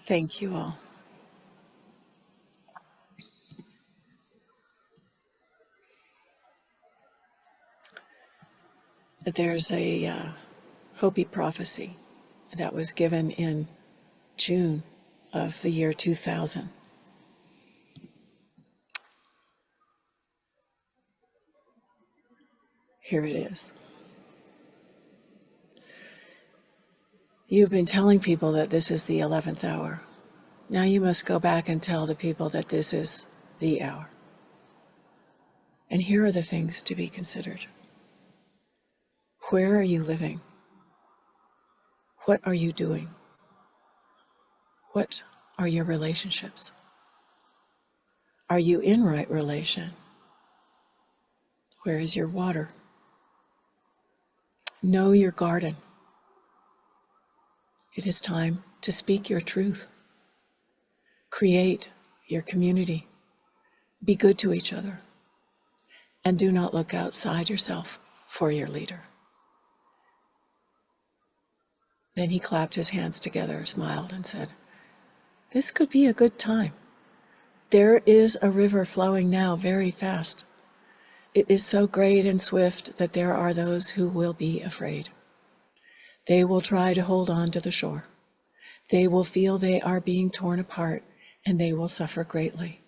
Thank you all. There's a Hopi prophecy that was given in June of the year 2000. Here it is. You've been telling people that this is the 11th hour. Now you must go back and tell the people that this is the hour. And here are the things to be considered. Where are you living? What are you doing? What are your relationships? Are you in right relation? Where is your water? Know your garden. It is time to speak your truth. Create your community. Be good to each other. and do not look outside yourself for your leader. Then he clapped his hands together, smiled, and said, "This could be a good time. There is a river flowing now very fast. It is so great and swift that there are those who will be afraid. They will try to hold on to the shore. They will feel they are being torn apart, and they will suffer greatly.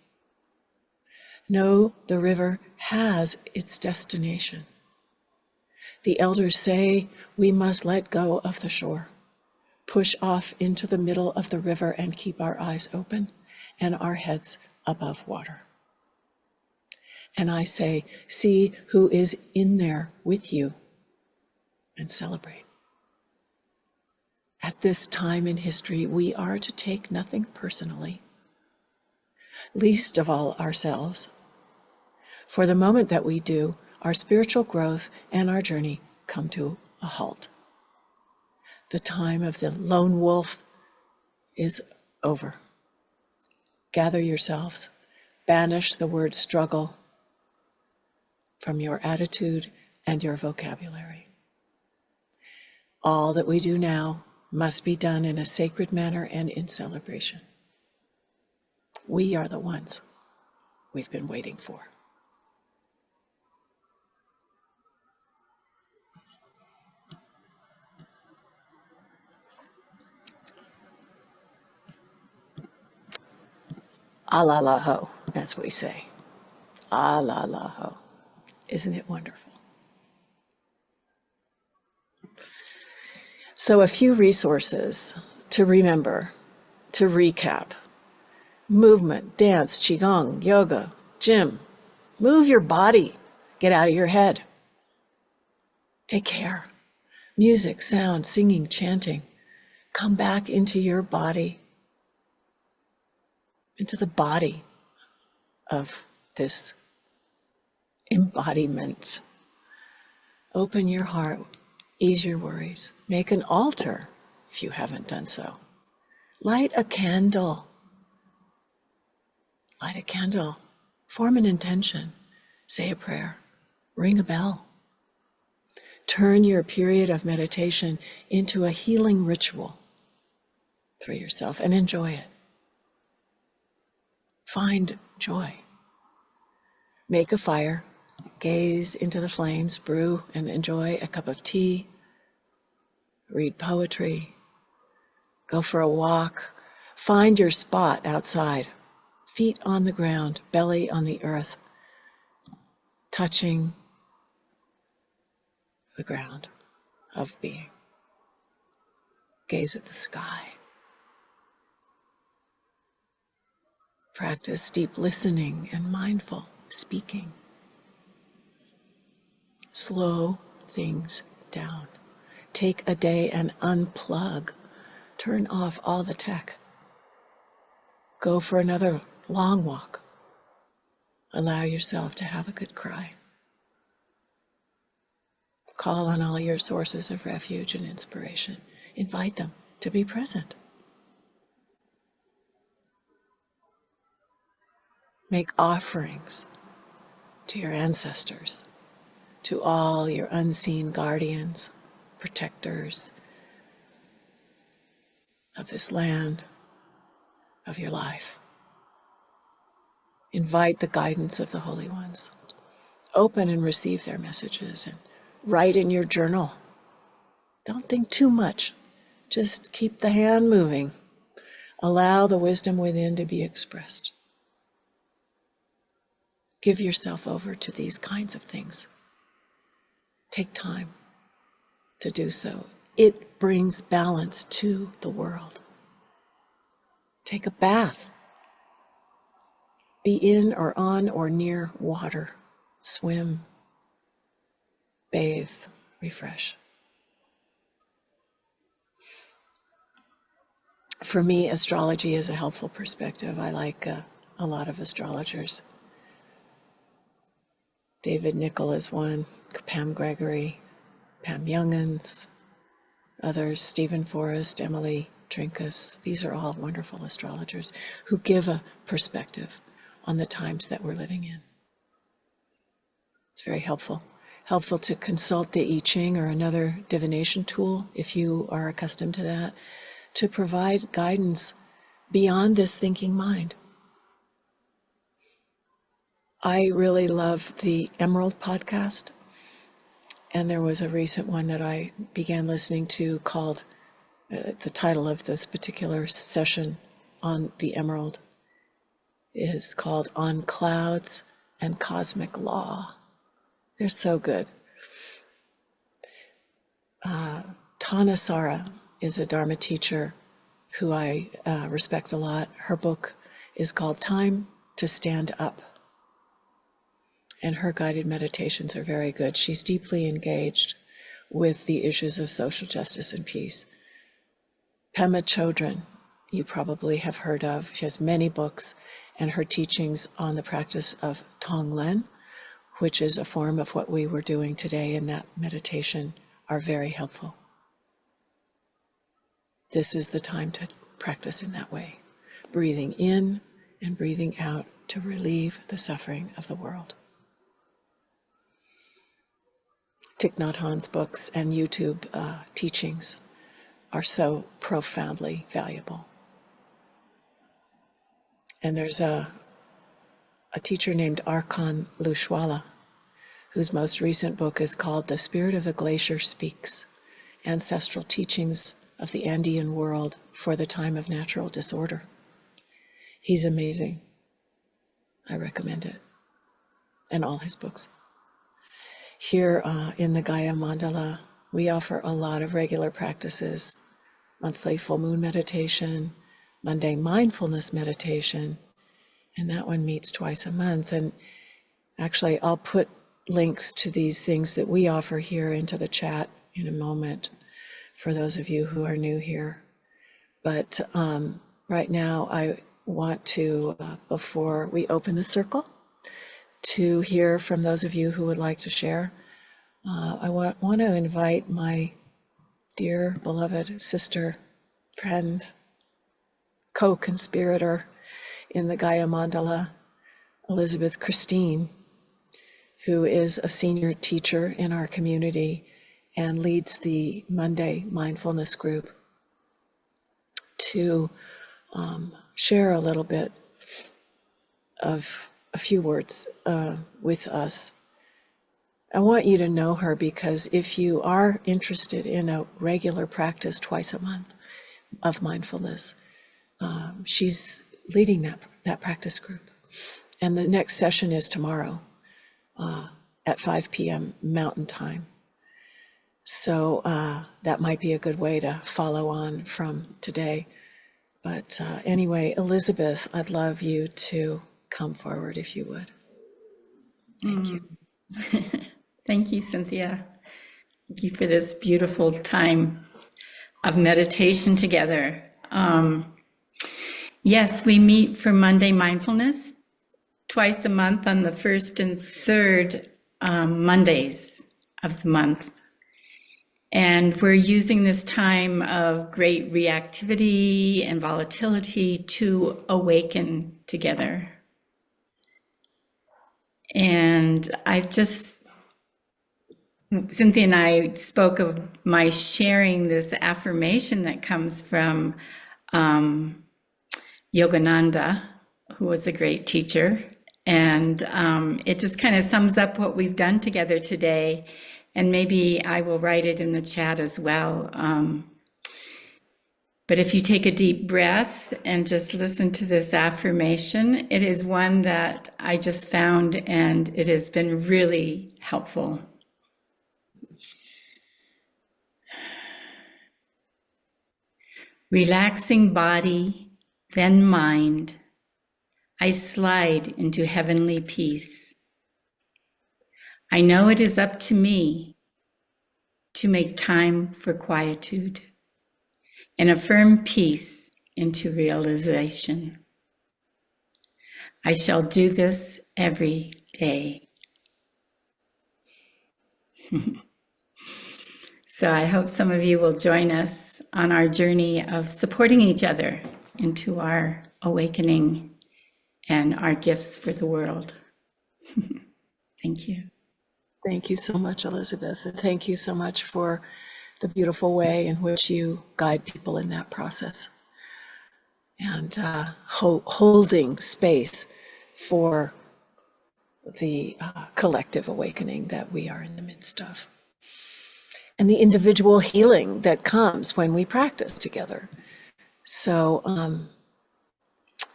No, the river has its destination. The elders say we must let go of the shore, push off into the middle of the river and keep our eyes open and our heads above water. And I say, see who is in there with you and celebrate. At this time in history, we are to take nothing personally, least of all ourselves. For the moment that we do, our spiritual growth and our journey come to a halt. The time of the lone wolf is over. Gather yourselves, banish the word struggle from your attitude and your vocabulary. All that we do now must be done in a sacred manner and in celebration. We are the ones we've been waiting for. Allah la ho, as we say. Allah la ho. Isn't it wonderful? So a few resources to remember, to recap. Movement, dance, qigong, yoga, gym. Move your body. Get out of your head. Take care. Music, sound, singing, chanting. Come back into your body, into the body of this embodiment. Open your heart, ease your worries. Make an altar if you haven't done so. Light a candle. Light a candle. Form an intention. Say a prayer. Ring a bell. Turn your period of meditation into a healing ritual for yourself and enjoy it. Find joy. Make a fire. Gaze into the flames. Brew and enjoy a cup of tea. Read poetry. Go for a walk. Find your spot outside. Feet on the ground, belly on the earth, touching the ground of being. Gaze at the sky. Practice deep listening and mindful speaking. Slow things down. Take a day and unplug. Turn off all the tech. Go for another long walk. Allow yourself to have a good cry. Call on all your sources of refuge and inspiration. Invite them to be present. Make offerings to your ancestors, to all your unseen guardians, protectors of this land, of your life. Invite the guidance of the holy ones. Open and receive their messages and write in your journal. Don't think too much. Just keep the hand moving. Allow the wisdom within to be expressed. Give yourself over to these kinds of things. Take time to do so. It brings balance to the world. Take a bath. Be in or on or near water. Swim. Bathe. Refresh. For me, astrology is a helpful perspective. I like a lot of astrologers. David Nichol is one, Pam Gregory, Pam Youngans, others, Stephen Forrest, Emily Trinkus. These are all wonderful astrologers who give a perspective on the times that we're living in. It's very helpful. Helpful to consult the I Ching or another divination tool, if you are accustomed to that, to provide guidance beyond this thinking mind. I really love the Emerald podcast, and there was a recent one that I began listening to called, the title of this particular session on the Emerald is called On Clouds and Cosmic Law. They're so good. Tanasara is a Dharma teacher who I respect a lot. Her book is called Time to Stand Up, and her guided meditations are very good. She's deeply engaged with the issues of social justice and peace. Pema Chodron, you probably have heard of. She has many books, and her teachings on the practice of Tonglen, which is a form of what we were doing today in that meditation, are very helpful. This is the time to practice in that way, breathing in and breathing out to relieve the suffering of the world. Thich Nhat Hanh's books and YouTube teachings are so profoundly valuable. And there's a teacher named Arkan Lushwala, whose most recent book is called The Spirit of the Glacier Speaks, Ancestral Teachings of the Andean World for the Time of Natural Disorder. He's amazing. I recommend it. And all his books. Here in the Gaia Mandala, we offer a lot of regular practices: monthly full moon meditation, Monday mindfulness meditation, and that one meets twice a month. And actually, I'll put links to these things that we offer here into the chat in a moment for those of you who are new here. But right now, I want to, before we open the circle, to hear from those of you who would like to share. I want to invite my dear, beloved sister, friend, co-conspirator in the Gaia Mandala, Elizabeth Christine, who is a senior teacher in our community and leads the Monday mindfulness group, to share a little bit of a few words with us. I want you to know her because if you are interested in a regular practice twice a month of mindfulness, she's leading that practice group. And the next session is tomorrow at 5 p.m. Mountain Time. So that might be a good way to follow on from today. But anyway, Elizabeth, I'd love you to come forward if you would. Thank you. Thank you, Cynthia. Thank you for this beautiful time of meditation together. Yes, we meet for Monday mindfulness twice a month on the first and third Mondays of the month. And we're using this time of great reactivity and volatility to awaken together. And Cynthia and I spoke of my sharing this affirmation that comes from Yogananda, who was a great teacher. And it just kind of sums up what we've done together today. And maybe I will write it in the chat as well. But if you take a deep breath and just listen to this affirmation, it is one that I just found and it has been really helpful. Relaxing body, then mind, I slide into heavenly peace. I know it is up to me to make time for quietude and affirm peace into realization. I shall do this every day. So I hope some of you will join us on our journey of supporting each other into our awakening and our gifts for the world. Thank you. Thank you so much, Elizabeth, and thank you so much for the beautiful way in which you guide people in that process and holding space for the collective awakening that we are in the midst of, and the individual healing that comes when we practice together. So,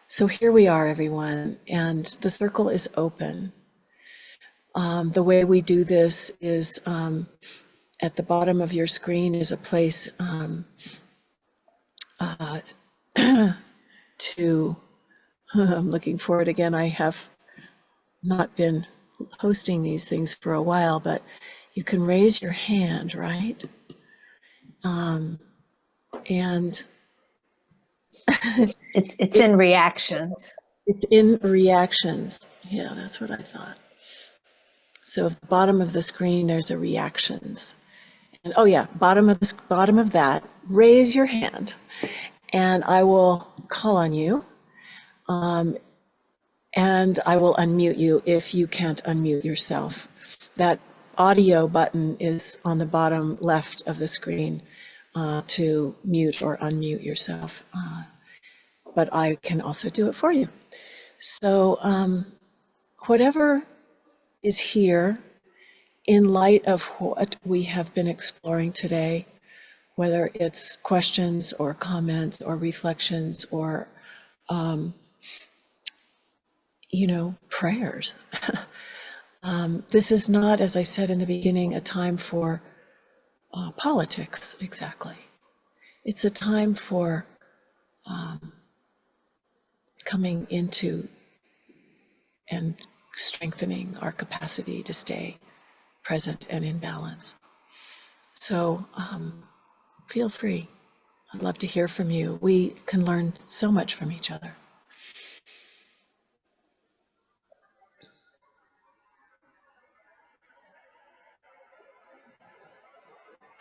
so here we are, everyone, and the circle is open. The way we do this is at the bottom of your screen is a place to, I'm looking for it again. I have not been hosting these things for a while, but you can raise your hand, right? And it's in reactions. It's in reactions. Yeah, that's what I thought. So at the bottom of the screen, there's a reactions. And oh yeah, bottom of that, raise your hand, and I will call on you. And I will unmute you if you can't unmute yourself. That audio button is on the bottom left of the screen to mute or unmute yourself. But I can also do it for you. So whatever is here in light of what we have been exploring today, whether it's questions or comments or reflections or prayers. This is not, as I said in the beginning, a time for politics, exactly. It's a time for coming into and strengthening our capacity to stay present and in balance. So feel free. I'd love to hear from you. We can learn so much from each other.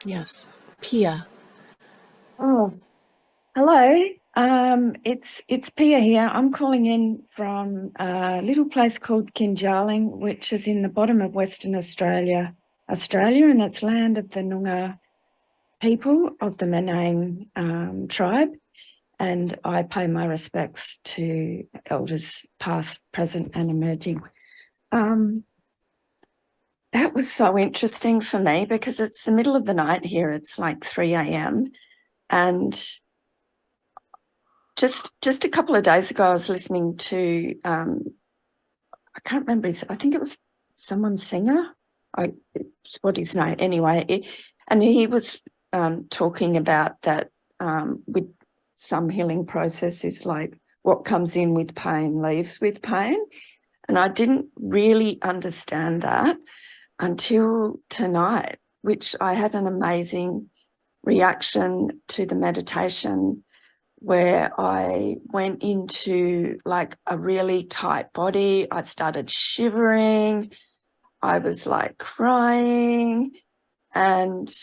Yes, Pia. Oh, hello. It's Pia here. I'm calling in from a little place called Kinjarling, which is in the bottom of Western Australia, and it's land of the Noongar people of the Menang tribe. And I pay my respects to elders past, present, and emerging. That was so interesting for me because it's the middle of the night here. It's like 3 a.m. And just a couple of days ago, I was listening to, I can't remember, I think it was someone's singer. What his name? Anyway, and he was talking about that with some healing processes, like what comes in with pain leaves with pain. And I didn't really understand that until tonight, which I had an amazing reaction to the meditation where I went into like a really tight body. I started shivering. I was like crying. And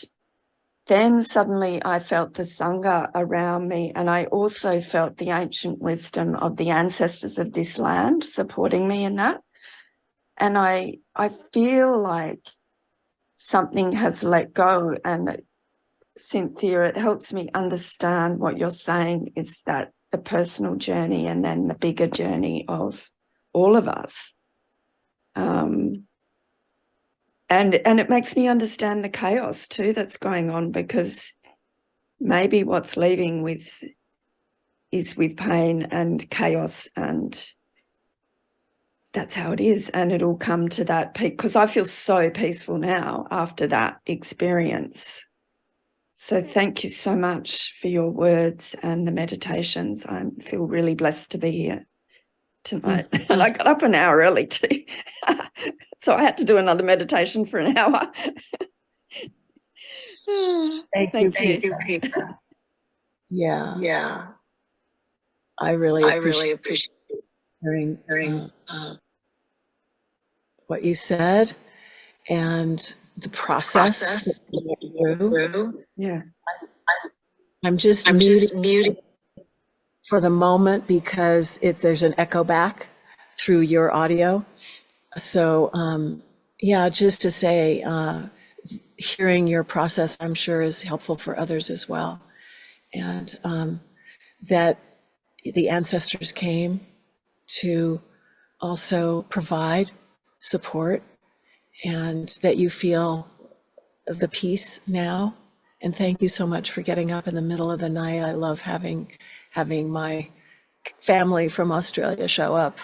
then suddenly I felt the Sangha around me, and I also felt the ancient wisdom of the ancestors of this land supporting me in that. And I feel like something has let go. And Cynthia, it helps me understand what you're saying is that the personal journey and then the bigger journey of all of us. And it makes me understand the chaos too that's going on, because maybe what's leaving is with pain and chaos, and that's how it is. And it'll come to that peak, because I feel so peaceful now after that experience. So thank you so much for your words and the meditations. I feel really blessed to be here tonight. Mm-hmm. And I got up an hour early too. So I had to do another meditation for an hour. Thank you, Peter. Yeah. I really appreciate hearing what you said and the process that you went through. Yeah. I'm just muting for the moment because there's an echo back through your audio. So Yeah, just to say, hearing your process, I'm sure, is helpful for others as well. And that the ancestors came to also provide support, and that you feel the peace now. And thank you so much for getting up in the middle of the night. I love having my family from Australia show up.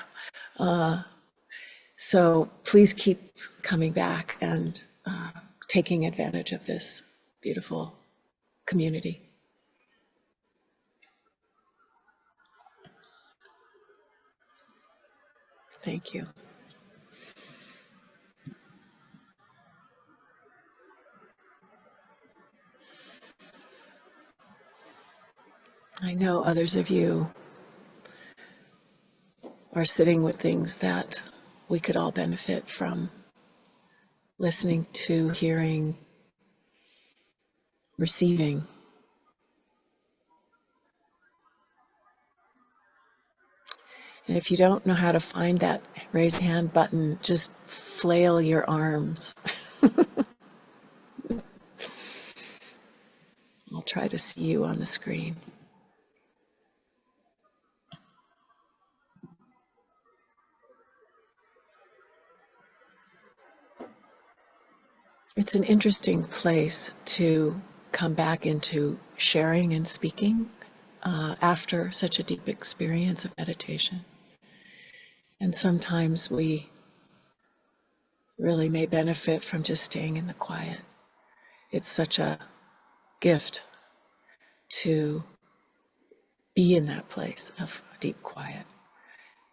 So please keep coming back and taking advantage of this beautiful community. Thank you. I know others of you are sitting with things that we could all benefit from listening to, hearing, receiving. And if you don't know how to find that raise hand button, just flail your arms. I'll try to see you on the screen. It's an interesting place to come back into sharing and speaking after such a deep experience of meditation. And sometimes we really may benefit from just staying in the quiet. It's such a gift to be in that place of deep quiet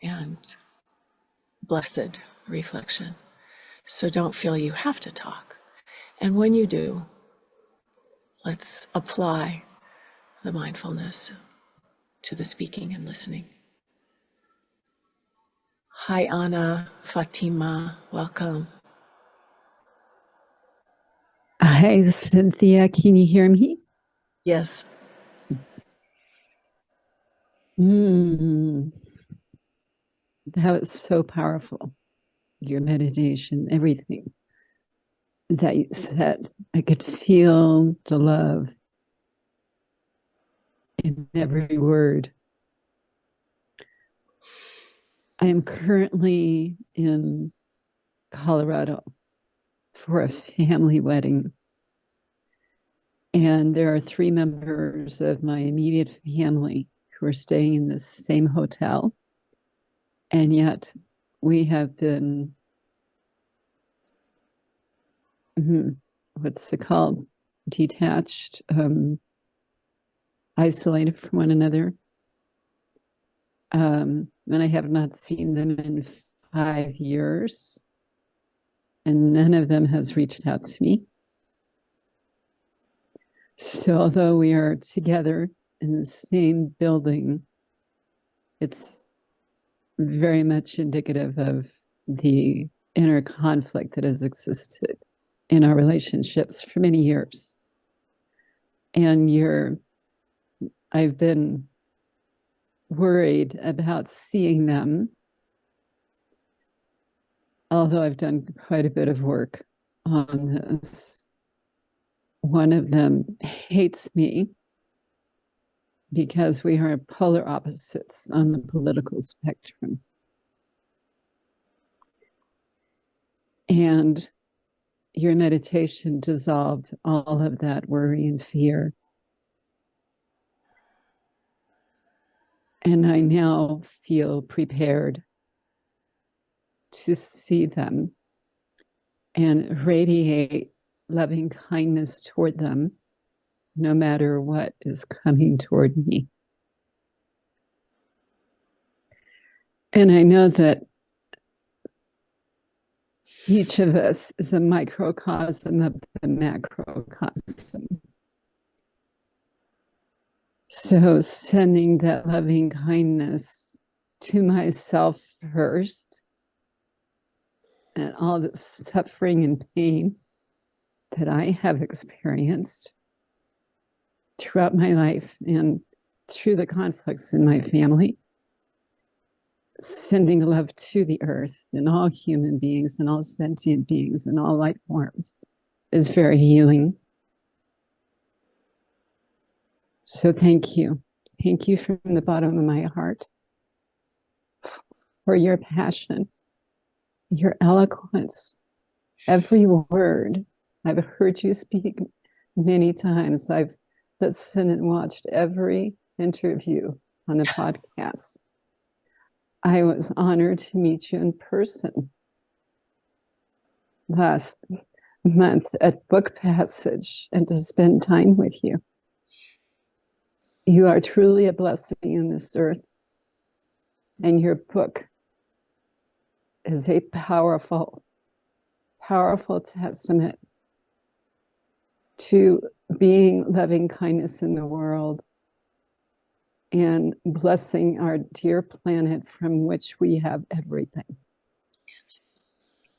and blessed reflection. So don't feel you have to talk. And when you do, let's apply the mindfulness to the speaking and listening. Hi, Anna, Fatima, welcome. Hi, Cynthia. Can you hear me? Yes. That was so powerful. Your meditation, everything that you said. I could feel the love in every word. I am currently in Colorado for a family wedding. And there are 3 members of my immediate family who are staying in the same hotel. And yet we have been, what's it called? Detached, isolated from one another. And I have not seen them in 5 years. And none of them has reached out to me. So although we are together in the same building, it's very much indicative of the inner conflict that has existed in our relationships for many years. And I've been worried about seeing them, although I've done quite a bit of work on this. One of them hates me because we are polar opposites on the political spectrum. And your meditation dissolved all of that worry and fear. And I now feel prepared to see them and radiate loving kindness toward them, no matter what is coming toward me. And I know that each of us is a microcosm of the macrocosm. So sending that loving kindness to myself first, and all the suffering and pain that I have experienced throughout my life and through the conflicts in my family. sending love to the earth and all human beings and all sentient beings and all life forms is very healing. So thank you. Thank you from the bottom of my heart for your passion, your eloquence, every word. I've heard you speak many times. I've listened and watched every interview on the podcast. I was honored to meet you in person last month at Book Passage and to spend time with you. You are truly a blessing in this earth, and your book is a powerful, powerful testament to being loving kindness in the world and blessing our dear planet from which we have everything.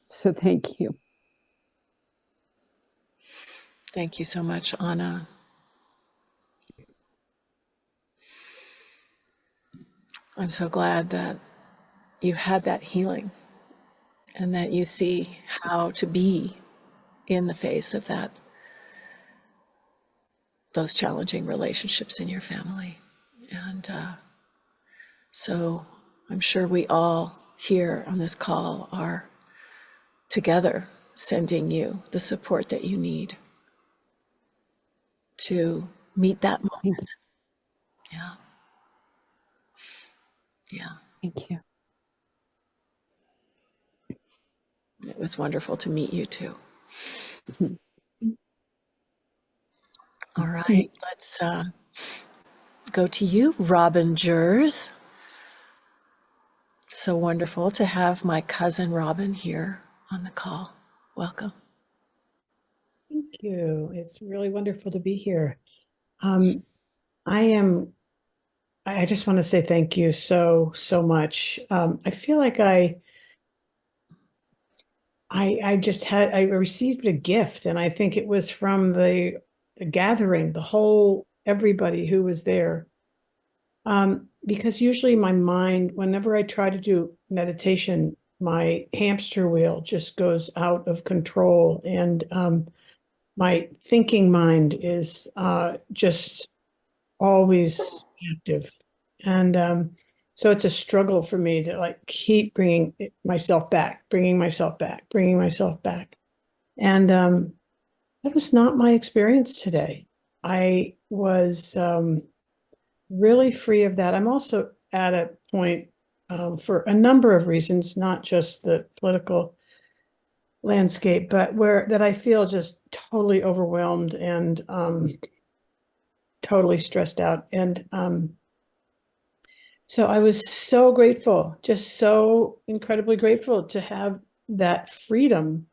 So thank you. Thank you so much, Anna. I'm so glad that you had that healing and that you see how to be in the face of that, those challenging relationships in your family. And so I'm sure we all here on this call are together sending you the support that you need to meet that moment. Yeah. Yeah. Thank you. It was wonderful to meet you too. All right, let's go to you, Robin Jurs. So wonderful to have my cousin Robin here on the call. Welcome. Thank you. It's really wonderful to be here. I just want to say thank you so much. I feel like I received a gift, and I think it was from the gathering, everybody who was there. Because usually my mind, whenever I try to do meditation, my hamster wheel just goes out of control, and my thinking mind is just always active. And so it's a struggle for me to like keep bringing myself back. And that was not my experience today. I was really free of that. I'm also at a point for a number of reasons, not just the political landscape, but that I feel just totally overwhelmed and totally stressed out. And so I was so grateful, just so incredibly grateful to have that freedom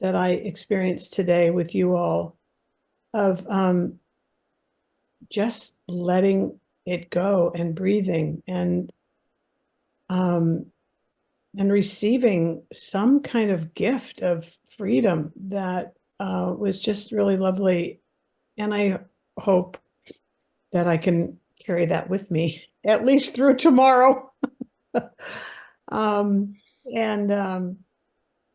that I experienced today with you all of just letting it go and breathing and receiving some kind of gift of freedom that was just really lovely. And I hope that I can carry that with me at least through tomorrow.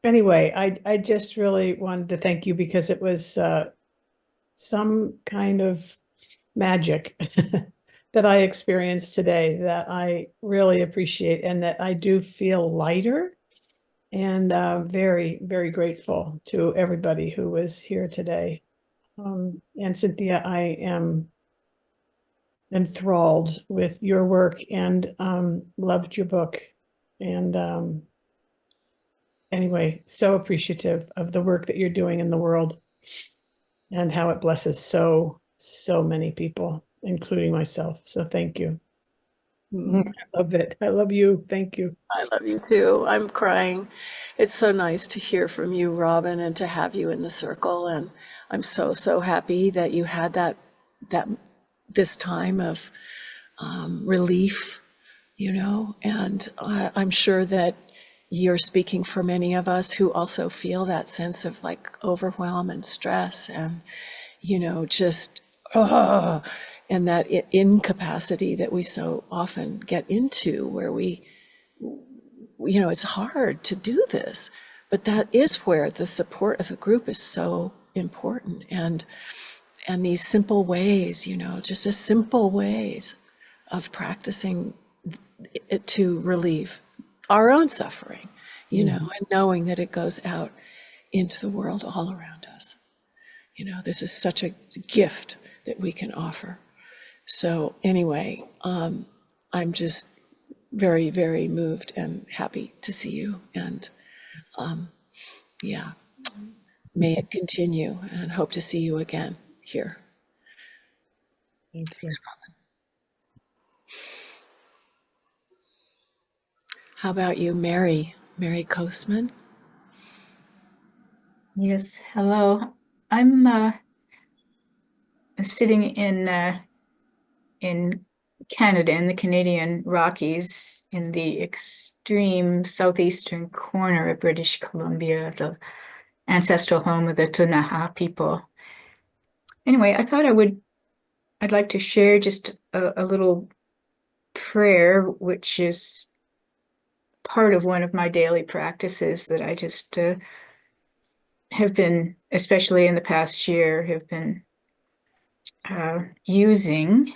Anyway, I just really wanted to thank you because it was some kind of magic that I experienced today that I really appreciate, and that I do feel lighter, and very, very grateful to everybody who was here today. And Cynthia, I am enthralled with your work and loved your book. And anyway, so appreciative of the work that you're doing in the world and how it blesses so many people, including myself. So thank you. I love it. I love you. Thank you. I love you too. I'm crying. It's so nice to hear from you, Robin, and to have you in the circle. And I'm so happy that you had this time of relief, and I'm sure that you're speaking for many of us who also feel that sense of like overwhelm and stress and, just, and that incapacity that we so often get into where we you know, it's hard to do this, but that is where the support of the group is so important. And these simple ways, you know, just as simple ways of practicing it to relieve our own suffering, you know, and knowing that it goes out into the world all around us. You know, this is such a gift that we can offer. So anyway, I'm just very, very moved and happy to see you. And yeah, may it continue, and hope to see you again here. Thank you. Thanks, Robin. How about you, Mary Coastman? Yes, hello. I'm sitting in Canada, in the Canadian Rockies, in the extreme southeastern corner of British Columbia, the ancestral home of the Ktunaxa people. Anyway, I thought I'd like to share just a little prayer, which is part of one of my daily practices that I just have been, especially in the past year, have been using.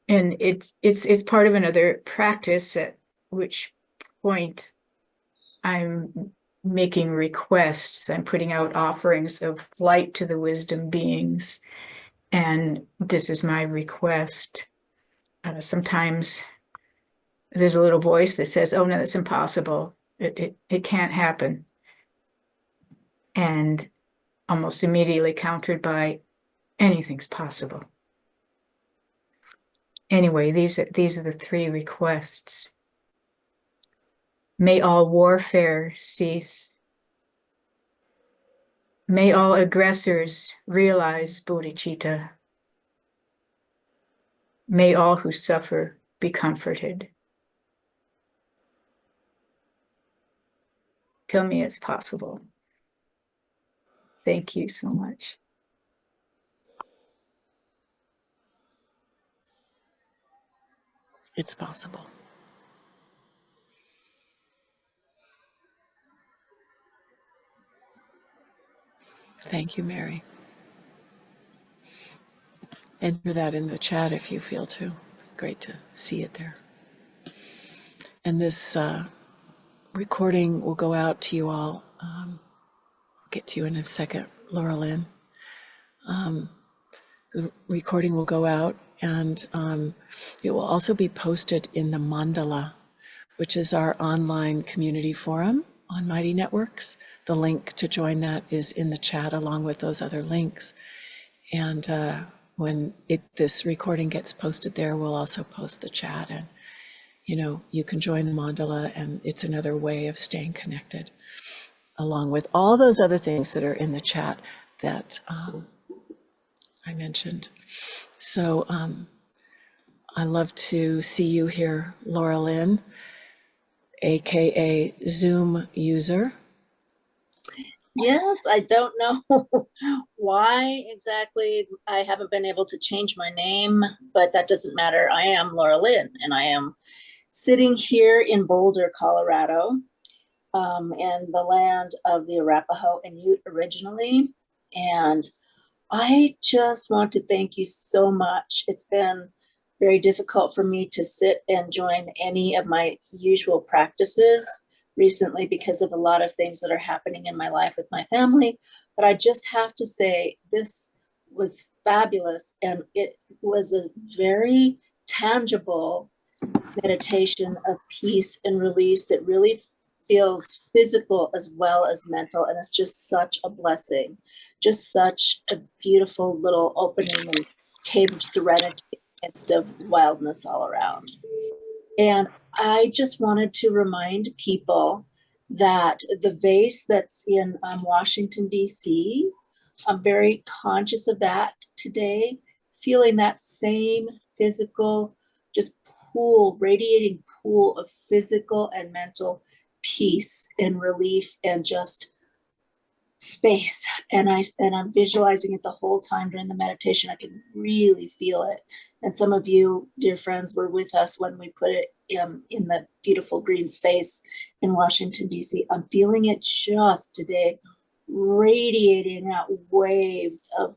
And it's part of another practice, at which point I'm making requests. I'm putting out offerings of light to the wisdom beings. And this is my request. Sometimes there's a little voice that says, oh, no, that's impossible. It can't happen. And almost immediately countered by, anything's possible. Anyway, these are the three requests. May all warfare cease. May all aggressors realize bodhicitta. May all who suffer be comforted. Tell me it's possible. Thank you so much. It's possible. Thank you, Mary. Enter that in the chat if you feel to. Great to see it there. And this recording will go out to you all. I'll get to you in a second, Laura Lynn. The recording will go out, and it will also be posted in the Mandala, which is our online community forum on Mighty Networks. The link to join that is in the chat along with those other links. And when this recording gets posted there, we'll also post the chat, and you know, you can join the mandala, and it's another way of staying connected, along with all those other things that are in the chat that I mentioned. So I love to see you here, Laura Lynn, aka Zoom user. Yes, I don't know why exactly I haven't been able to change my name, but that doesn't matter. I am Laura Lynn, and I am sitting here in Boulder, Colorado, in the land of the Arapaho and Ute originally. And I just want to thank you so much. It's been very difficult for me to sit and join any of my usual practices recently because of a lot of things that are happening in my life with my family. But I just have to say, this was fabulous. And it was a very tangible meditation of peace and release that really feels physical as well as mental. And it's just such a blessing, just such a beautiful little opening and cave of serenity midst of wildness all around. And I just wanted to remind people that the vase that's in Washington, D.C., I'm very conscious of that today, feeling that same physical, just radiating pool of physical and mental peace and relief and just space, and I'm visualizing it the whole time during the meditation. I can really feel it. And some of you, dear friends, were with us when we put it in the beautiful green space in Washington, D.C. I'm feeling it just today, radiating out waves of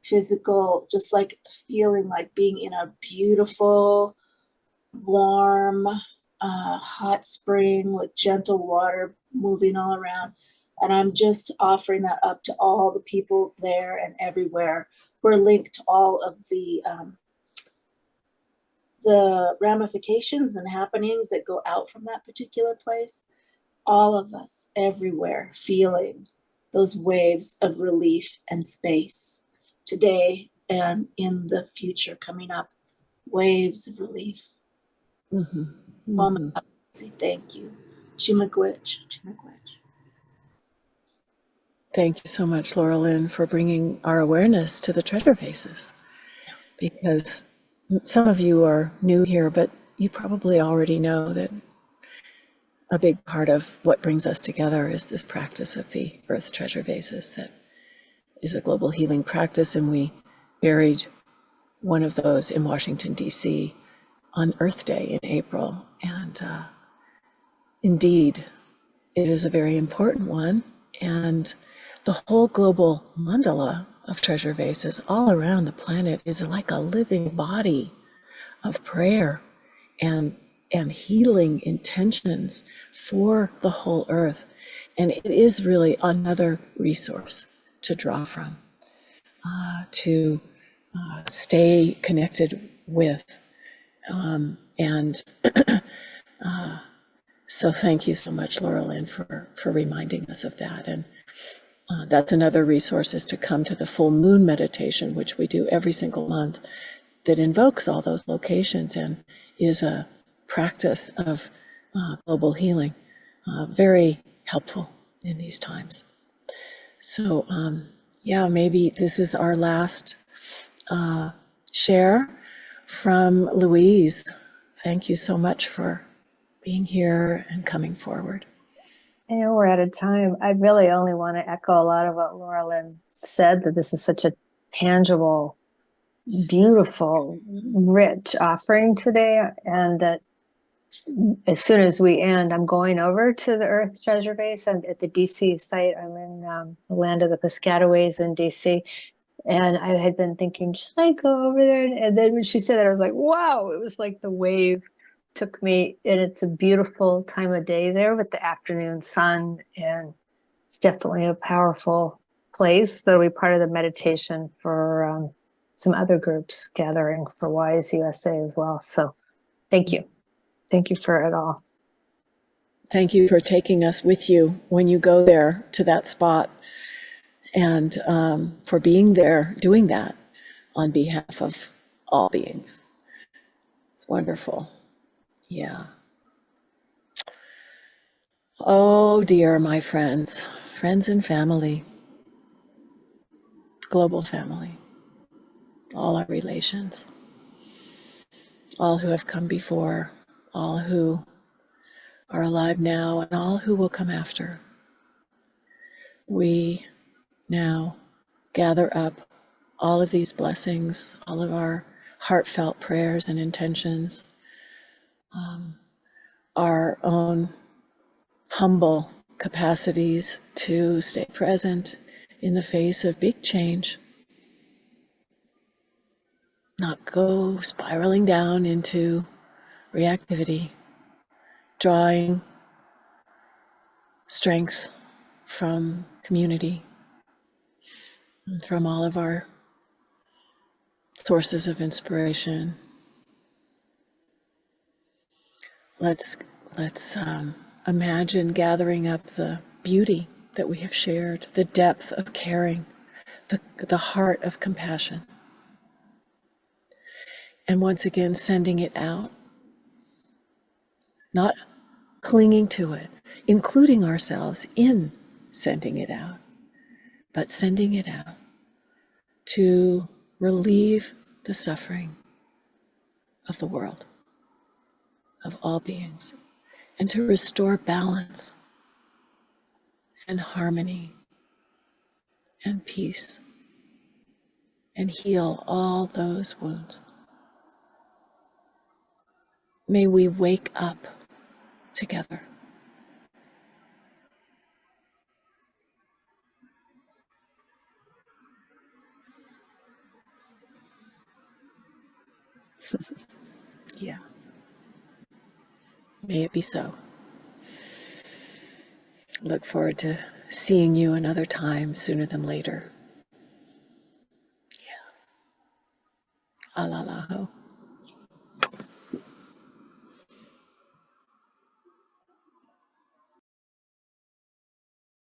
physical, just like feeling like being in a beautiful, warm, hot spring with gentle water moving all around. And I'm just offering that up to all the people there and everywhere. We're linked to all of the ramifications and happenings that go out from that particular place. All of us everywhere feeling those waves of relief and space today and in the future coming up. Waves of relief. Mm-hmm. Mama, say thank you. Chimagwech. Thank you so much, Laura Lynn, for bringing our awareness to the treasure vases, because some of you are new here, but you probably already know that a big part of what brings us together is this practice of the earth treasure vases. That is a global healing practice, and we buried one of those in Washington, D.C. on Earth Day in April. And indeed, it is a very important one. And the whole global mandala of treasure vases all around the planet is like a living body of prayer and healing intentions for the whole earth. And it is really another resource to draw from, to stay connected with. So thank you so much, Laura Lynn, for reminding us of that. And that's another resource, is to come to the full moon meditation, which we do every single month, that invokes all those locations and is a practice of global healing. Very helpful in these times. So yeah, maybe this is our last share from Louise. Thank you so much for being here and coming forward. I know we're out of time. I really only want to echo a lot of what Laura Lynn said, that this is such a tangible, beautiful, rich offering today, and that as soon as we end, I'm going over to the Earth Treasure Base. I'm at the DC site. I'm in the land of the Piscataways in DC. And I had been thinking, should I go over there? And then when she said that, I was like, wow, it was like the wave took me. And it's a beautiful time of day there with the afternoon sun. And it's definitely a powerful place. That'll be part of the meditation for some other groups gathering for WISE USA as well. So thank you. Thank you for it all. Thank you for taking us with you when you go there to that spot, and for being there, doing that on behalf of all beings. It's wonderful. Yeah. Oh dear, my friends and family, global family, all our relations, all who have come before, all who are alive now, and all who will come after. We now gather up all of these blessings, all of our heartfelt prayers and intentions, our own humble capacities to stay present in the face of big change, not go spiraling down into reactivity, drawing strength from community and from all of our sources of inspiration. Let's imagine gathering up the beauty that we have shared, the depth of caring, the heart of compassion, and once again sending it out, not clinging to it, including ourselves in sending it out, but sending it out to relieve the suffering of the world, of all beings, and to restore balance and harmony and peace and heal all those wounds. May we wake up together. Yeah. May it be so. Look forward to seeing you another time sooner than later. Yeah. Alalaho.